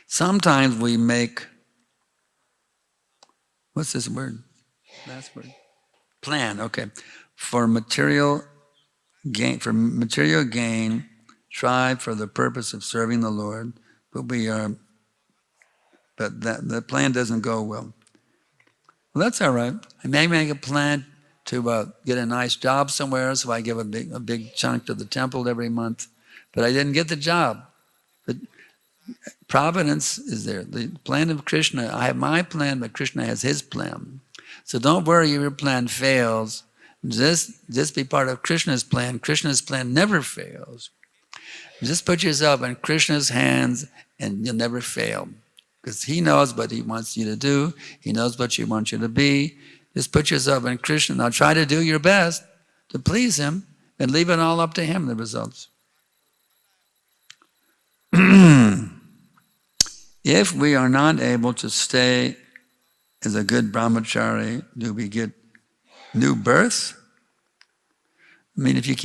Sometimes we make, what's this word? Last word. Plan, okay. For material gain, strive for the purpose of serving the Lord, but the plan doesn't go well. Well, that's all right. I may make a plan to get a nice job somewhere, so I give a big chunk to the temple every month, but I didn't get the job. But providence is there. The plan of Krishna, I have my plan, but Krishna has his plan. So don't worry if your plan fails. Just be part of Krishna's plan. Krishna's plan never fails. Just put yourself in Krishna's hands and you'll never fail. Because He knows what He wants you to do. He knows what He wants you to be. Just put yourself in Krishna. Now try to do your best to please Him and leave it all up to Him, the results. If we are not able to stay as a good brahmachari, do we get new birth? I mean, if you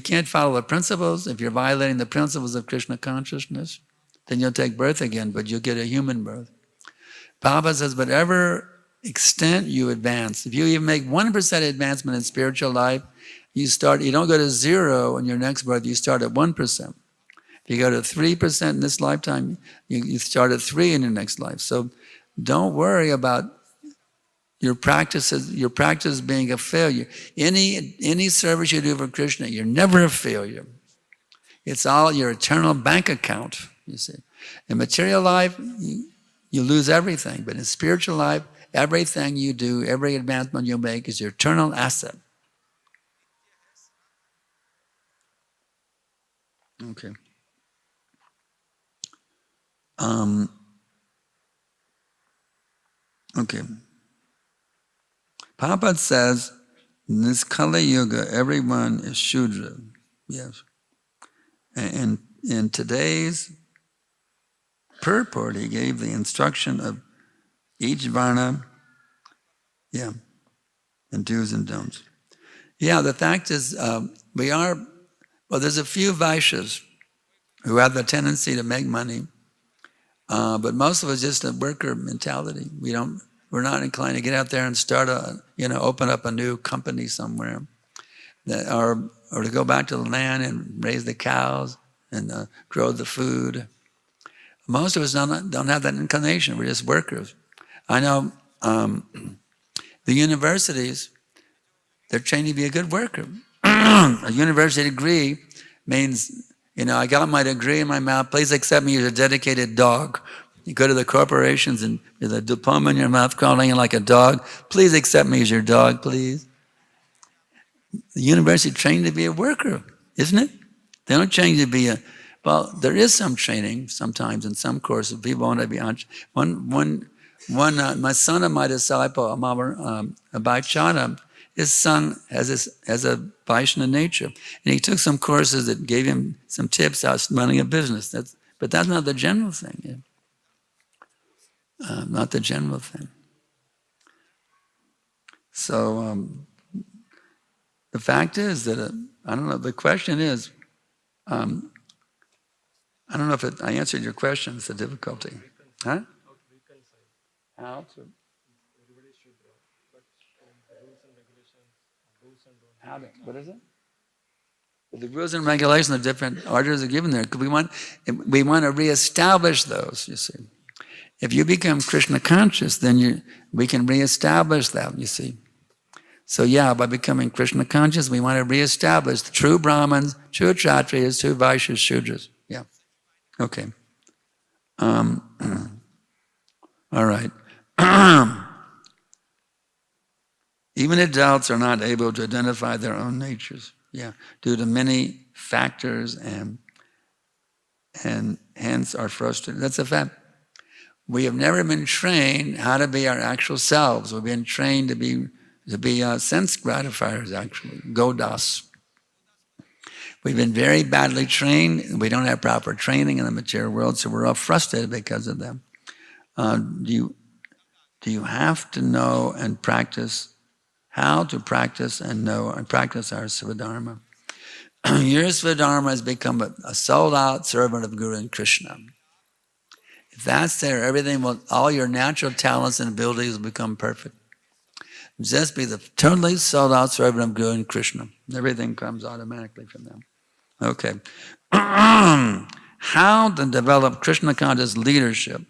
can't follow the principles, if you're violating the principles of Krishna consciousness, then you'll take birth again, but you'll get a human birth. Prabhupada says, whatever extent you advance, if you even make 1% advancement in spiritual life, you don't go to 0 in your next birth, you start at 1%. If you go to 3% in this lifetime, you start at 3 in your next life. So don't worry about your practice being a failure. Any service you do for Krishna, you're never a failure. It's all your eternal bank account, you see. In material life, you lose everything. But in spiritual life, everything you do, every advancement you make is your eternal asset. Okay. Okay. Prabhupada says, in this Kali Yuga, everyone is Shudra. Yes. And in today's purport, he gave the instruction of each Varna, and do's and don'ts. Yeah, the fact is, there's a few Vaishyas who have the tendency to make money, but most of us just a worker mentality. We're not inclined to get out there and start open up a new company somewhere, or to go back to the land and raise the cows and grow the food. Most of us don't have that inclination. We're just workers. I know the universities, they're trained to be a good worker. A university degree means, I got my degree in my mouth, please accept me as a dedicated dog. You go to the corporations and with a diploma in your mouth, crawling in like a dog, please accept me as your dog, please. The university trained to be a worker, isn't it? They don't train you to be there is some training sometimes in some courses. People want to be my son of my disciple, Abhaychana, his son has a Vaishnava nature. And he took some courses that gave him some tips on running a business. But that's not the general thing. Yeah. Not the general thing. So the fact is that, I don't know, the question is, I don't know if I answered your question, it's a difficulty. Huh? How to? What is it? The rules and regulations of different orders are given there. We want to reestablish those, you see. If you become Krishna conscious, then we can reestablish that, you see. So by becoming Krishna conscious, we want to reestablish the true Brahmins, true Kshatriyas, true Vaishyas, Shudras. Yeah. Okay. All right. Even adults are not able to identify their own natures, due to many factors and hence are frustrated. That's a fact. We have never been trained how to be our actual selves. We've been trained to be sense gratifiers, actually, godas. We've been very badly trained. We don't have proper training in the material world, so we're all frustrated because of them. Do you have to know and practice how to practice and know and practice our Svadharma? Your Svadharma has become a sold-out servant of Guru and Krishna. If that's there, all your natural talents and abilities will become perfect. Just be the totally sold-out servant of Guru and Krishna. Everything comes automatically from them. Okay. How to develop Krishna conscious leadership?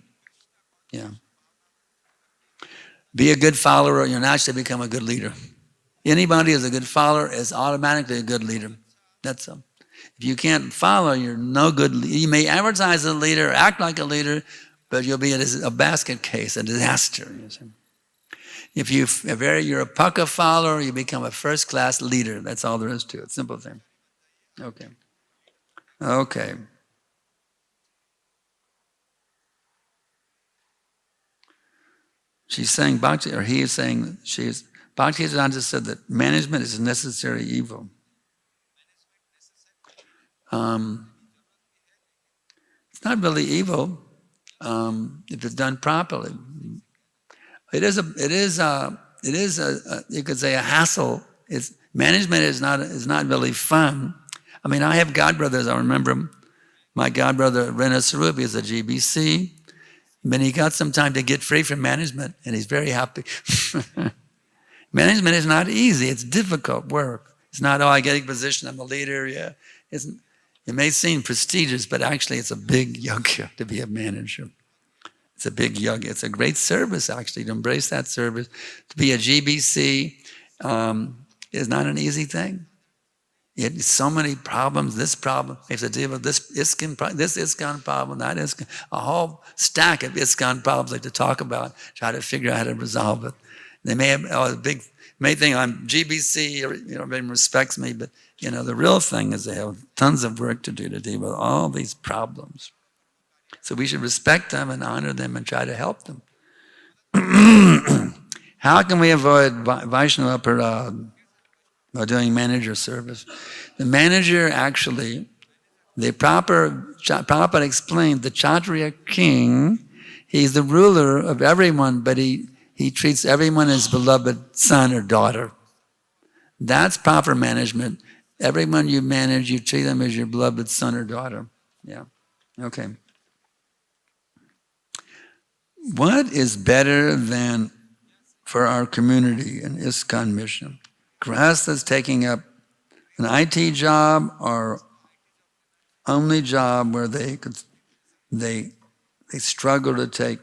Be a good follower, you'll naturally become a good leader. Anybody who's a good follower is automatically a good leader. That's all. If you can't follow, you're no good leader. You may advertise as a leader, act like a leader, but you'll be a basket case, a disaster. If you're a pucka follower, you become a first-class leader. That's all there is to it. Simple thing. Okay. she's saying, Bhakti, or he is saying, Bhaktisiddhanta said that management is a necessary evil. It's not really evil if it's done properly. It is you could say a hassle. Management is not really fun. I mean, I have godbrothers. I remember my godbrother Rena Sarup is a GBC. But he got some time to get free from management, and he's very happy. Management is not easy. It's difficult work. It's not, I get a position, I'm a leader. Yeah, it may seem prestigious, but actually it's a big yoga to be a manager. It's a big yoga. It's a great service, actually, to embrace that service. To be a GBC is not an easy thing. You have so many problems, this problem, you have to deal with this ISKCON problem, that ISKCON, a whole stack of ISKCON problems like to talk about, try to figure out how to resolve it. They may have may think I'm GBC, or everybody respects me, but the real thing is they have tons of work to do to deal with all these problems. So we should respect them and honor them and try to help them. How can we avoid Vaishnava Parad? By doing manager service. The manager actually, Prabhupada explained, the Kshatriya king, he's the ruler of everyone, but he treats everyone as beloved son or daughter. That's proper management. Everyone you manage, you treat them as your beloved son or daughter. Yeah, okay. What is better than for our community in ISKCON mission? Grihasthas taking up an IT job or only job where they struggle to take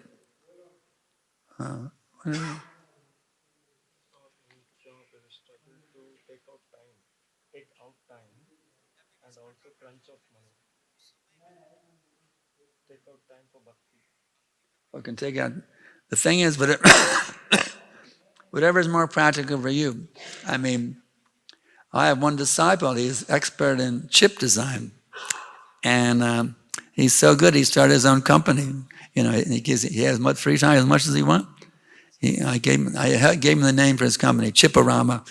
can take out. The thing is, but whatever is more practical for you. I mean, I have one disciple, he's expert in chip design. And he's so good, he started his own company. He has much free time, as much as he wants. I gave him the name for his company, Chiporama.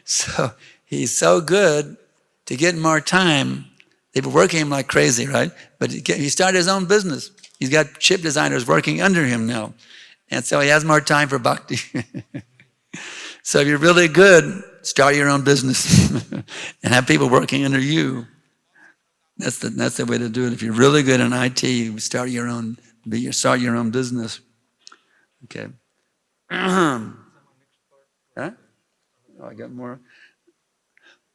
So he's so good to get more time. They've been working him like crazy, right? But he started his own business. He's got chip designers working under him now. And so he has more time for bhakti. So if you're really good, start your own business and have people working under you. That's the way to do it. If you're really good in IT, start your own business. Okay. Huh? Oh, I got more.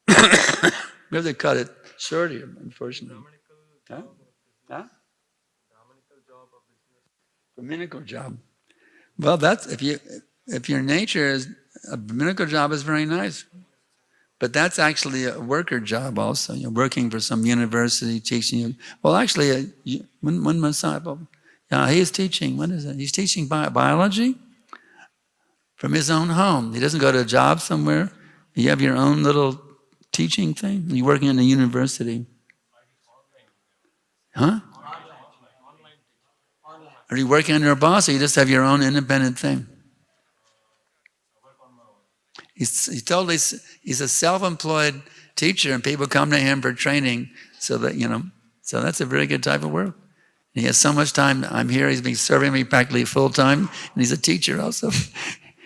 We have to cut it short here, unfortunately. Huh? Huh? Brahminical job. Well, that's if your nature is a brahminical job is very nice, but that's actually a worker job also. You're working for some university teaching you. Well, actually, one disciple, he is teaching. What is it? He's teaching biology from his own home. He doesn't go to a job somewhere. You have your own little teaching thing. You're working in a university. Huh? Are you working under a boss, or you just have your own independent thing? He's a self-employed teacher, and people come to him for training. So that's a very good type of work. He has so much time. I'm here. He's been serving me practically full time, and he's a teacher also.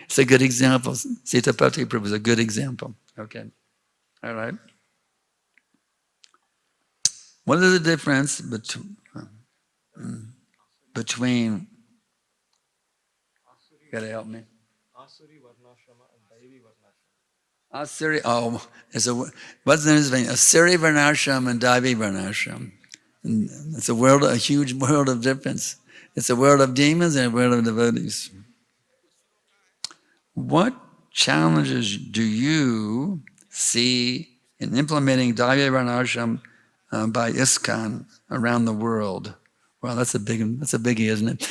It's a good example. Sitapati Prabhu is a good example. Okay, all right. What is the difference between, you gotta help me. Asuri Varnashrama and Daivi Varnashrama. What's the difference between Asuri Varnashrama and Daivi Varnashrama? It's a huge world of difference. It's a world of demons and a world of devotees. What challenges do you see in implementing Daivi Varnashrama by ISKCON around the world? Well, that's a biggie, isn't it?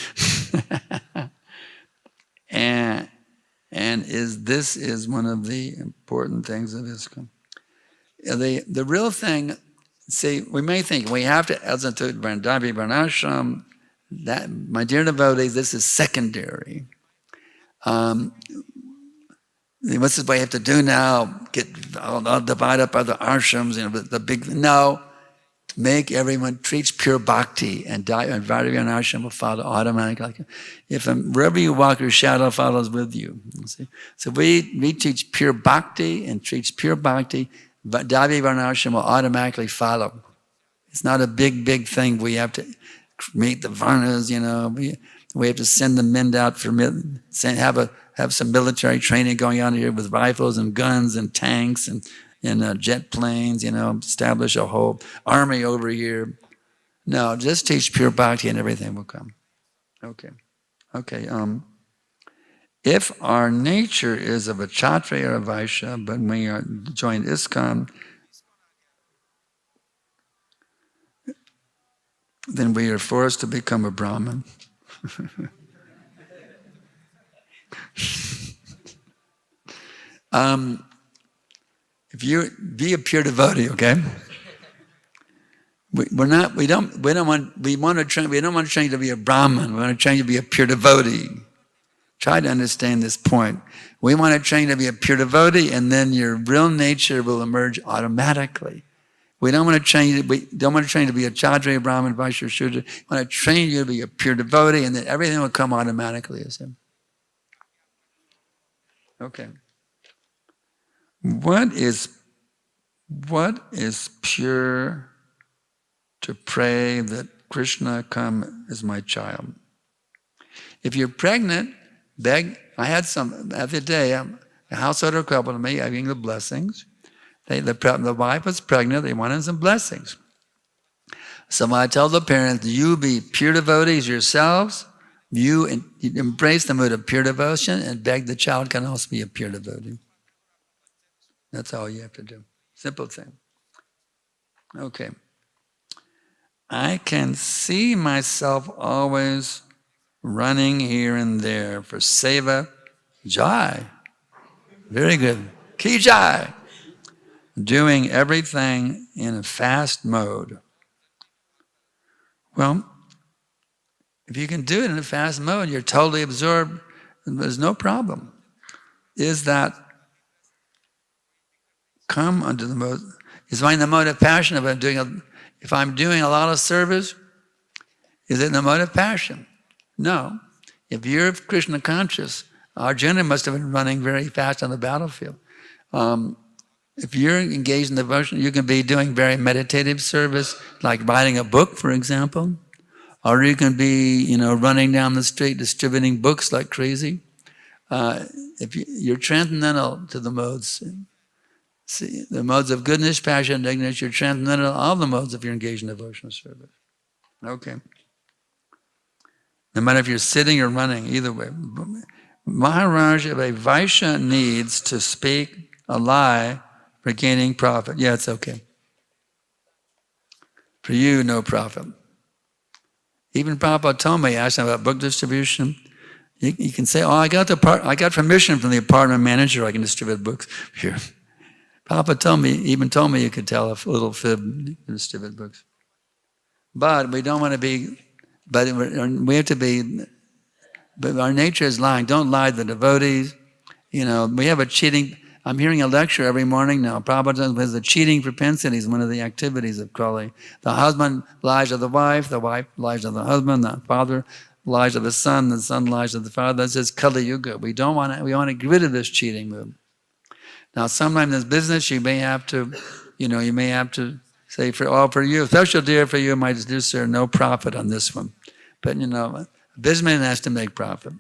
and this is one of the important things of ISKCON. The real thing, see, we may think we have to institute Daivi Varnashram, That, my dear devotees, this is secondary. What's this what you have to do now? I'll divide up other ashrams, the big, no. Make everyone preach pure bhakti, and Vajrayana ashram will follow automatically. Wherever you walk, your shadow follows with you. See? So we teach pure bhakti and teach pure bhakti. Vajrayana ashram will automatically follow. It's not a big thing. We have to meet the varnas, We have to send the men out for have some military training going on here with rifles and guns and tanks and jet planes, establish a whole army over here. No, just teach pure bhakti and everything will come. Okay. If our nature is of a Kshatriya or a Vaishya, but we are joined ISKCON, then we are forced to become a Brahmin. If you be a pure devotee, okay? We don't want to train you to be a Brahmin. We want to train you to be a pure devotee. Try to understand this point. We want to train you to be a pure devotee, and then your real nature will emerge automatically. We don't want to train you to be a Kshatriya, Brahmin, Vaishya, Shudra. We want to train you to be a pure devotee, and then everything will come automatically as him. Okay. What is pure to pray that Krishna come as my child? If you're pregnant, beg. I had some the other day. A householder couple to me, giving the blessings. The wife was pregnant. They wanted some blessings. So I tell the parents, you be pure devotees yourselves. You embrace the mood of pure devotion and beg the child can also be a pure devotee. That's all you have to do. Simple thing. Okay. I can see myself always running here and there for seva. Jai. Very good. Ki Jai. Doing everything in a fast mode. Well, if you can do it in a fast mode, you're totally absorbed, there's no problem. Is that come under the mode? Is mine the mode of passion? If I'm doing a lot of service, is it in the mode of passion? No. If you're Krishna conscious, Arjuna must have been running very fast on the battlefield. If you're engaged in devotion, you can be doing very meditative service, like writing a book, for example. Or you can be, running down the street distributing books like crazy. If you're transcendental to the modes. See, the modes of goodness, passion, and ignorance, you're transcendental to all the modes if you're engaged in devotional service. Okay. No matter if you're sitting or running, either way. Maharaj, if a Vaishya needs to speak a lie for gaining profit, yeah, it's okay. For you, no profit. Even Prabhupada told me, asked him about book distribution. You can say, I got permission from the apartment manager, I can distribute books here. Prabhupada told me you could tell a little fib to distribute books. But we don't want to be, we have to be, but our nature is lying. Don't lie to the devotees. We have a cheating, I'm hearing a lecture every morning now. Prabhupada has the cheating propensity is one of the activities of Kali. The husband lies to the wife lies to the husband, the father lies to the son lies to the father. That's just Kali Yuga. We want to get rid of this cheating move. Now, sometimes in business, you may have to, say, for you, special deal for you, my dear sir, no profit on this one. But, a businessman has to make profit.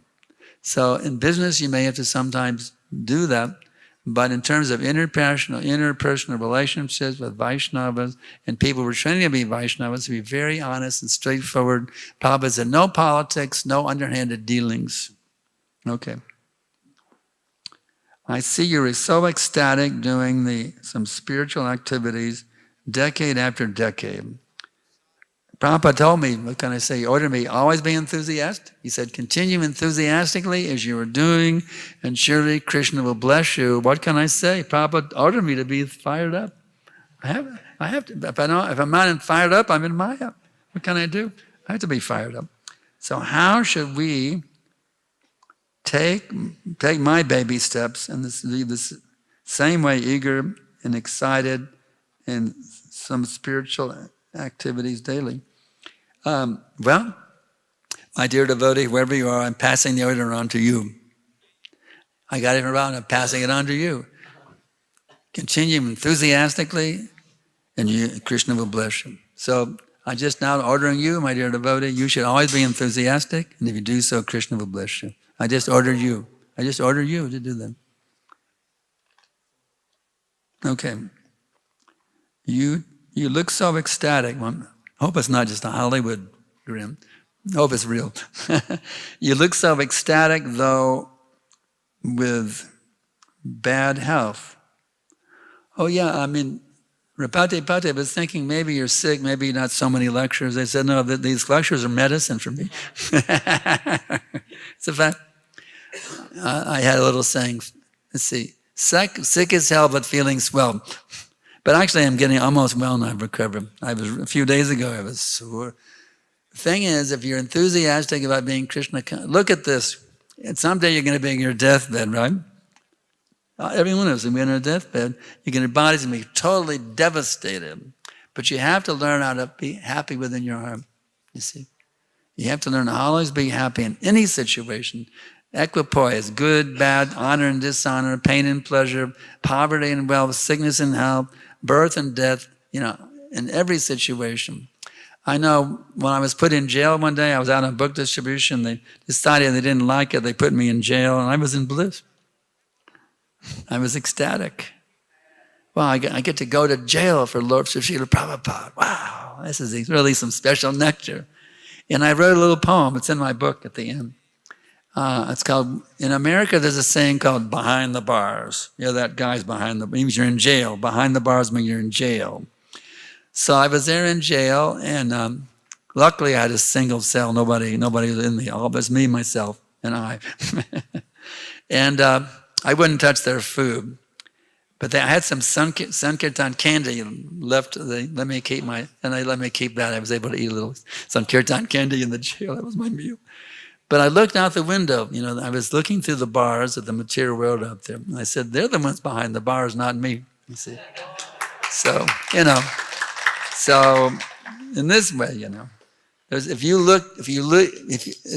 So in business, you may have to sometimes do that. But in terms of interpersonal relationships with Vaishnavas and people who are training to be Vaishnavas, to be very honest and straightforward, Prabhupada said, no politics, no underhanded dealings. Okay. I see you are so ecstatic doing some spiritual activities decade after decade. Prabhupada told me, what can I say? He ordered me, always be enthusiastic. He said, continue enthusiastically as you are doing, and surely Krishna will bless you. What can I say? Prabhupada ordered me to be fired up. I have to. If I'm not fired up, I'm in Maya. What can I do? I have to be fired up. So how should we take my baby steps and this same way, eager and excited in some spiritual activities daily? Well, my dear devotee, wherever you are, I'm passing the order on to you. I got it around, I'm passing it on to you. Continue enthusiastically, and Krishna will bless you. So I just now ordering you, my dear devotee, you should always be enthusiastic, and if you do so, Krishna will bless you. I just order you. I just order you to do that. Okay. You look so ecstatic. Well, I hope it's not just a Hollywood grin. I hope it's real. You look so ecstatic, though, with bad health. Oh yeah, I mean, Rapati was thinking maybe you're sick, maybe not so many lectures. They said, no, these lectures are medicine for me. It's a fact. I had a little saying, let's see, sick as hell but feeling swell. But actually I'm getting almost well now, I've recovered. A few days ago I was sore. The thing is, if you're enthusiastic about being Krishna, look at this. And someday you're going to be in your deathbed, right? Every one of us is going to be in our deathbed. Your body's going to be totally devastated. But you have to learn how to be happy within your heart, you see. You have to learn to always be happy in any situation. Equipoise, good, bad, honor and dishonor, pain and pleasure, poverty and wealth, sickness and health, birth and death, in every situation. I know when I was put in jail one day, I was out on book distribution, they decided they didn't like it, they put me in jail, and I was in bliss. I was ecstatic. Well, I get to go to jail for Lord Srila Prabhupada. Wow, this is really some special nectar. And I wrote a little poem, it's in my book at the end. It's called, in America there's a saying called behind the bars. That guy's behind the, means you're in jail. Behind the bars means you're in jail. So I was there in jail, and luckily I had a single cell, nobody was in the all, but it's me, myself, and I. And I wouldn't touch their food. But I had some Sankirtan candy left. They let me keep that. I was able to eat a little Sankirtan candy in the jail. That was my meal. But I looked out the window, I was looking through the bars at the material world out there. And I said, they're the ones behind the bars, not me, you see. So, so in this way, as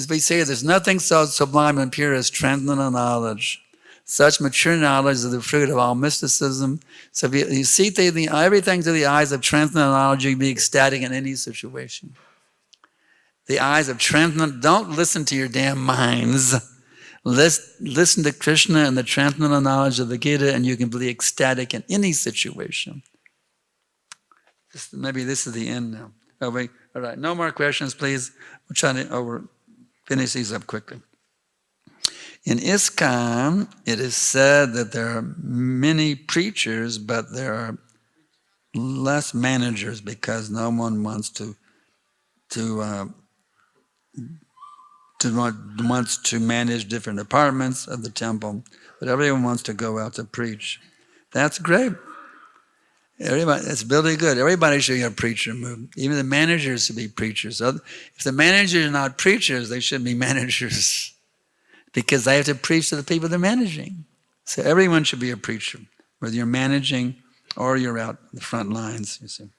we say, there's nothing so sublime and pure as transcendental knowledge. Such mature knowledge is the fruit of all mysticism. So if you see everything through the eyes of transcendental knowledge, you can be ecstatic in any situation. The eyes of transcendental, don't listen to your damn minds. Listen to Krishna and the transcendental knowledge of the Gita, and you can be ecstatic in any situation. Maybe this is the end now. Oh, wait. All right. No more questions, please. We'll try to finish these up quickly. In ISKCON, it is said that there are many preachers, but there are less managers because no one wants to manage different departments of the temple, but everyone wants to go out to preach. That's great. That's really good. Everybody should be a preacher move. Even the managers should be preachers. If the managers are not preachers, they should be managers because they have to preach to the people they're managing. So everyone should be a preacher, whether you're managing or you're out in the front lines, you see.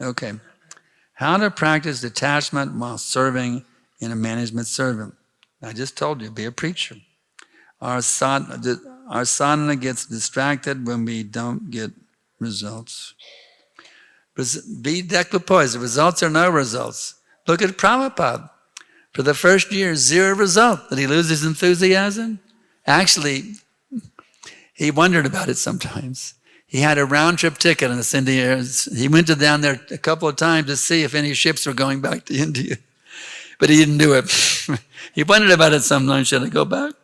Okay. How to practice detachment while serving in a management servant. I just told you, be a preacher. Our sadhana gets distracted when we don't get results. Be equipoised. The results are no results. Look at Prabhupada. For the first year, 0 result. Did he lose his enthusiasm? Actually, he wondered about it sometimes. He had a round-trip ticket on the India. He went down there a couple of times to see if any ships were going back to India. But he didn't do it. He wondered about it sometimes. Should I go back?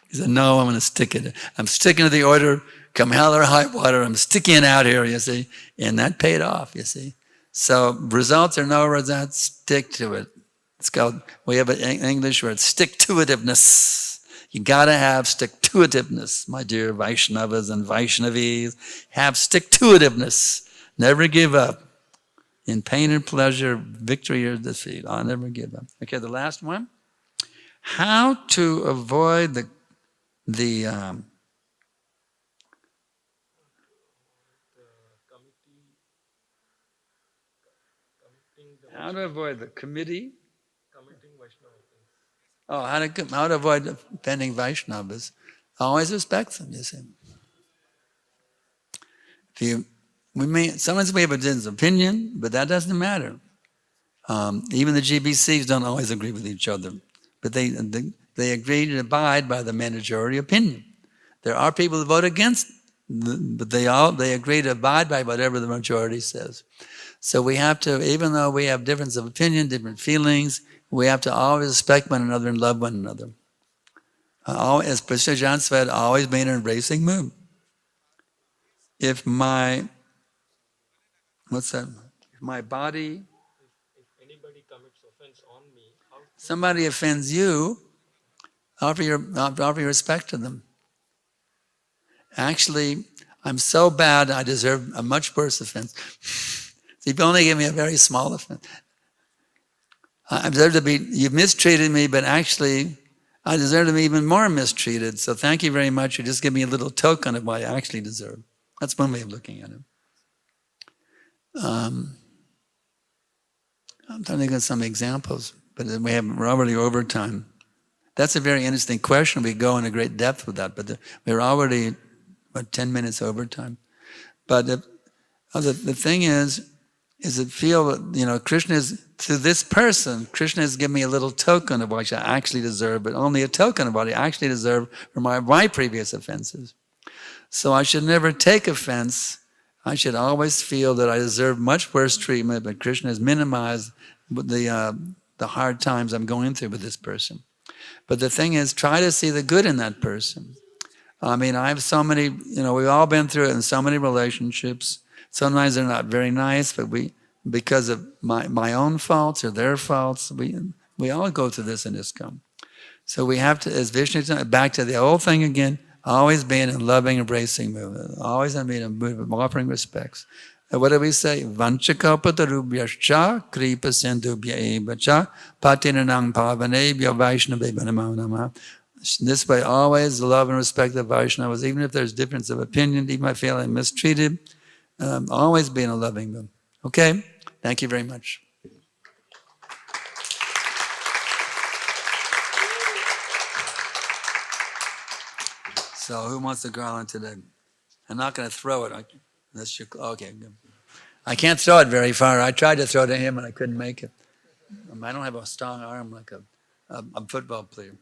He said, no, I'm going to stick it. I'm sticking to the order. Come hell or high water. I'm sticking it out here, you see. And that paid off, you see. So results or no results, stick to it. It's called, we have an English word, stick-to-itiveness. You got to have stick-to-itiveness, my dear Vaishnavas and Vaishnavis. Have stick-to-itiveness. Never give up. In pain or pleasure, victory or defeat. I'll never give up. Okay, the last one. How to avoid how to avoid the committee? Oh, how to avoid offending Vaishnavas? Always respect them, you see. Sometimes we have a different opinion, but that doesn't matter. Even the GBCs don't always agree with each other, but they agree to abide by the majority opinion. There are people who vote against, but they agree to abide by whatever the majority says. So we have to, even though we have difference of opinion, different feelings, we have to always respect one another and love one another. As Krishna Jan said, always be in an embracing mood. If my body, if anybody commits offense on me, somebody offends you, offer your respect to them. Actually, I'm so bad, I deserve a much worse offense. So you've only given me a very small offense. I deserve to be, you've mistreated me, but actually, I deserve to be even more mistreated. So thank you very much. You just give me a little token of what I actually deserve. That's one way of looking at it. I'm trying to think of some examples, but we're already over time. That's a very interesting question. We go into great depth with that, but we're already, 10 minutes over time. But the thing is to feel that, Krishna is, to this person, Krishna has given me a little token of what I actually deserve, but only a token of what I actually deserve for my previous offenses. So I should never take offense. I should always feel that I deserve much worse treatment, but Krishna has minimized the hard times I'm going through with this person. But the thing is, try to see the good in that person. I mean, I have so many, we've all been through it in so many relationships. Sometimes they're not very nice, but because of my own faults or their faults, we all go through this in ISKCON. So we have to, as Vishnu, back to the old thing again, always be in a loving, embracing mood. Always be in a mood of offering respects. And what do we say? Vanchakalpatarubhyascha kripa sindhubhya patinanang pavanebhya vaishnavebhya namo namaha. This way, always love and respect the Vaishnavas, even if there's difference of opinion, even if I feel I'm mistreated, always be in a loving mood. Okay? Thank you very much. So who wants the garland today? I'm not going to throw it. Okay, good. I can't throw it very far. I tried to throw to him and I couldn't make it. I don't have a strong arm like a football player.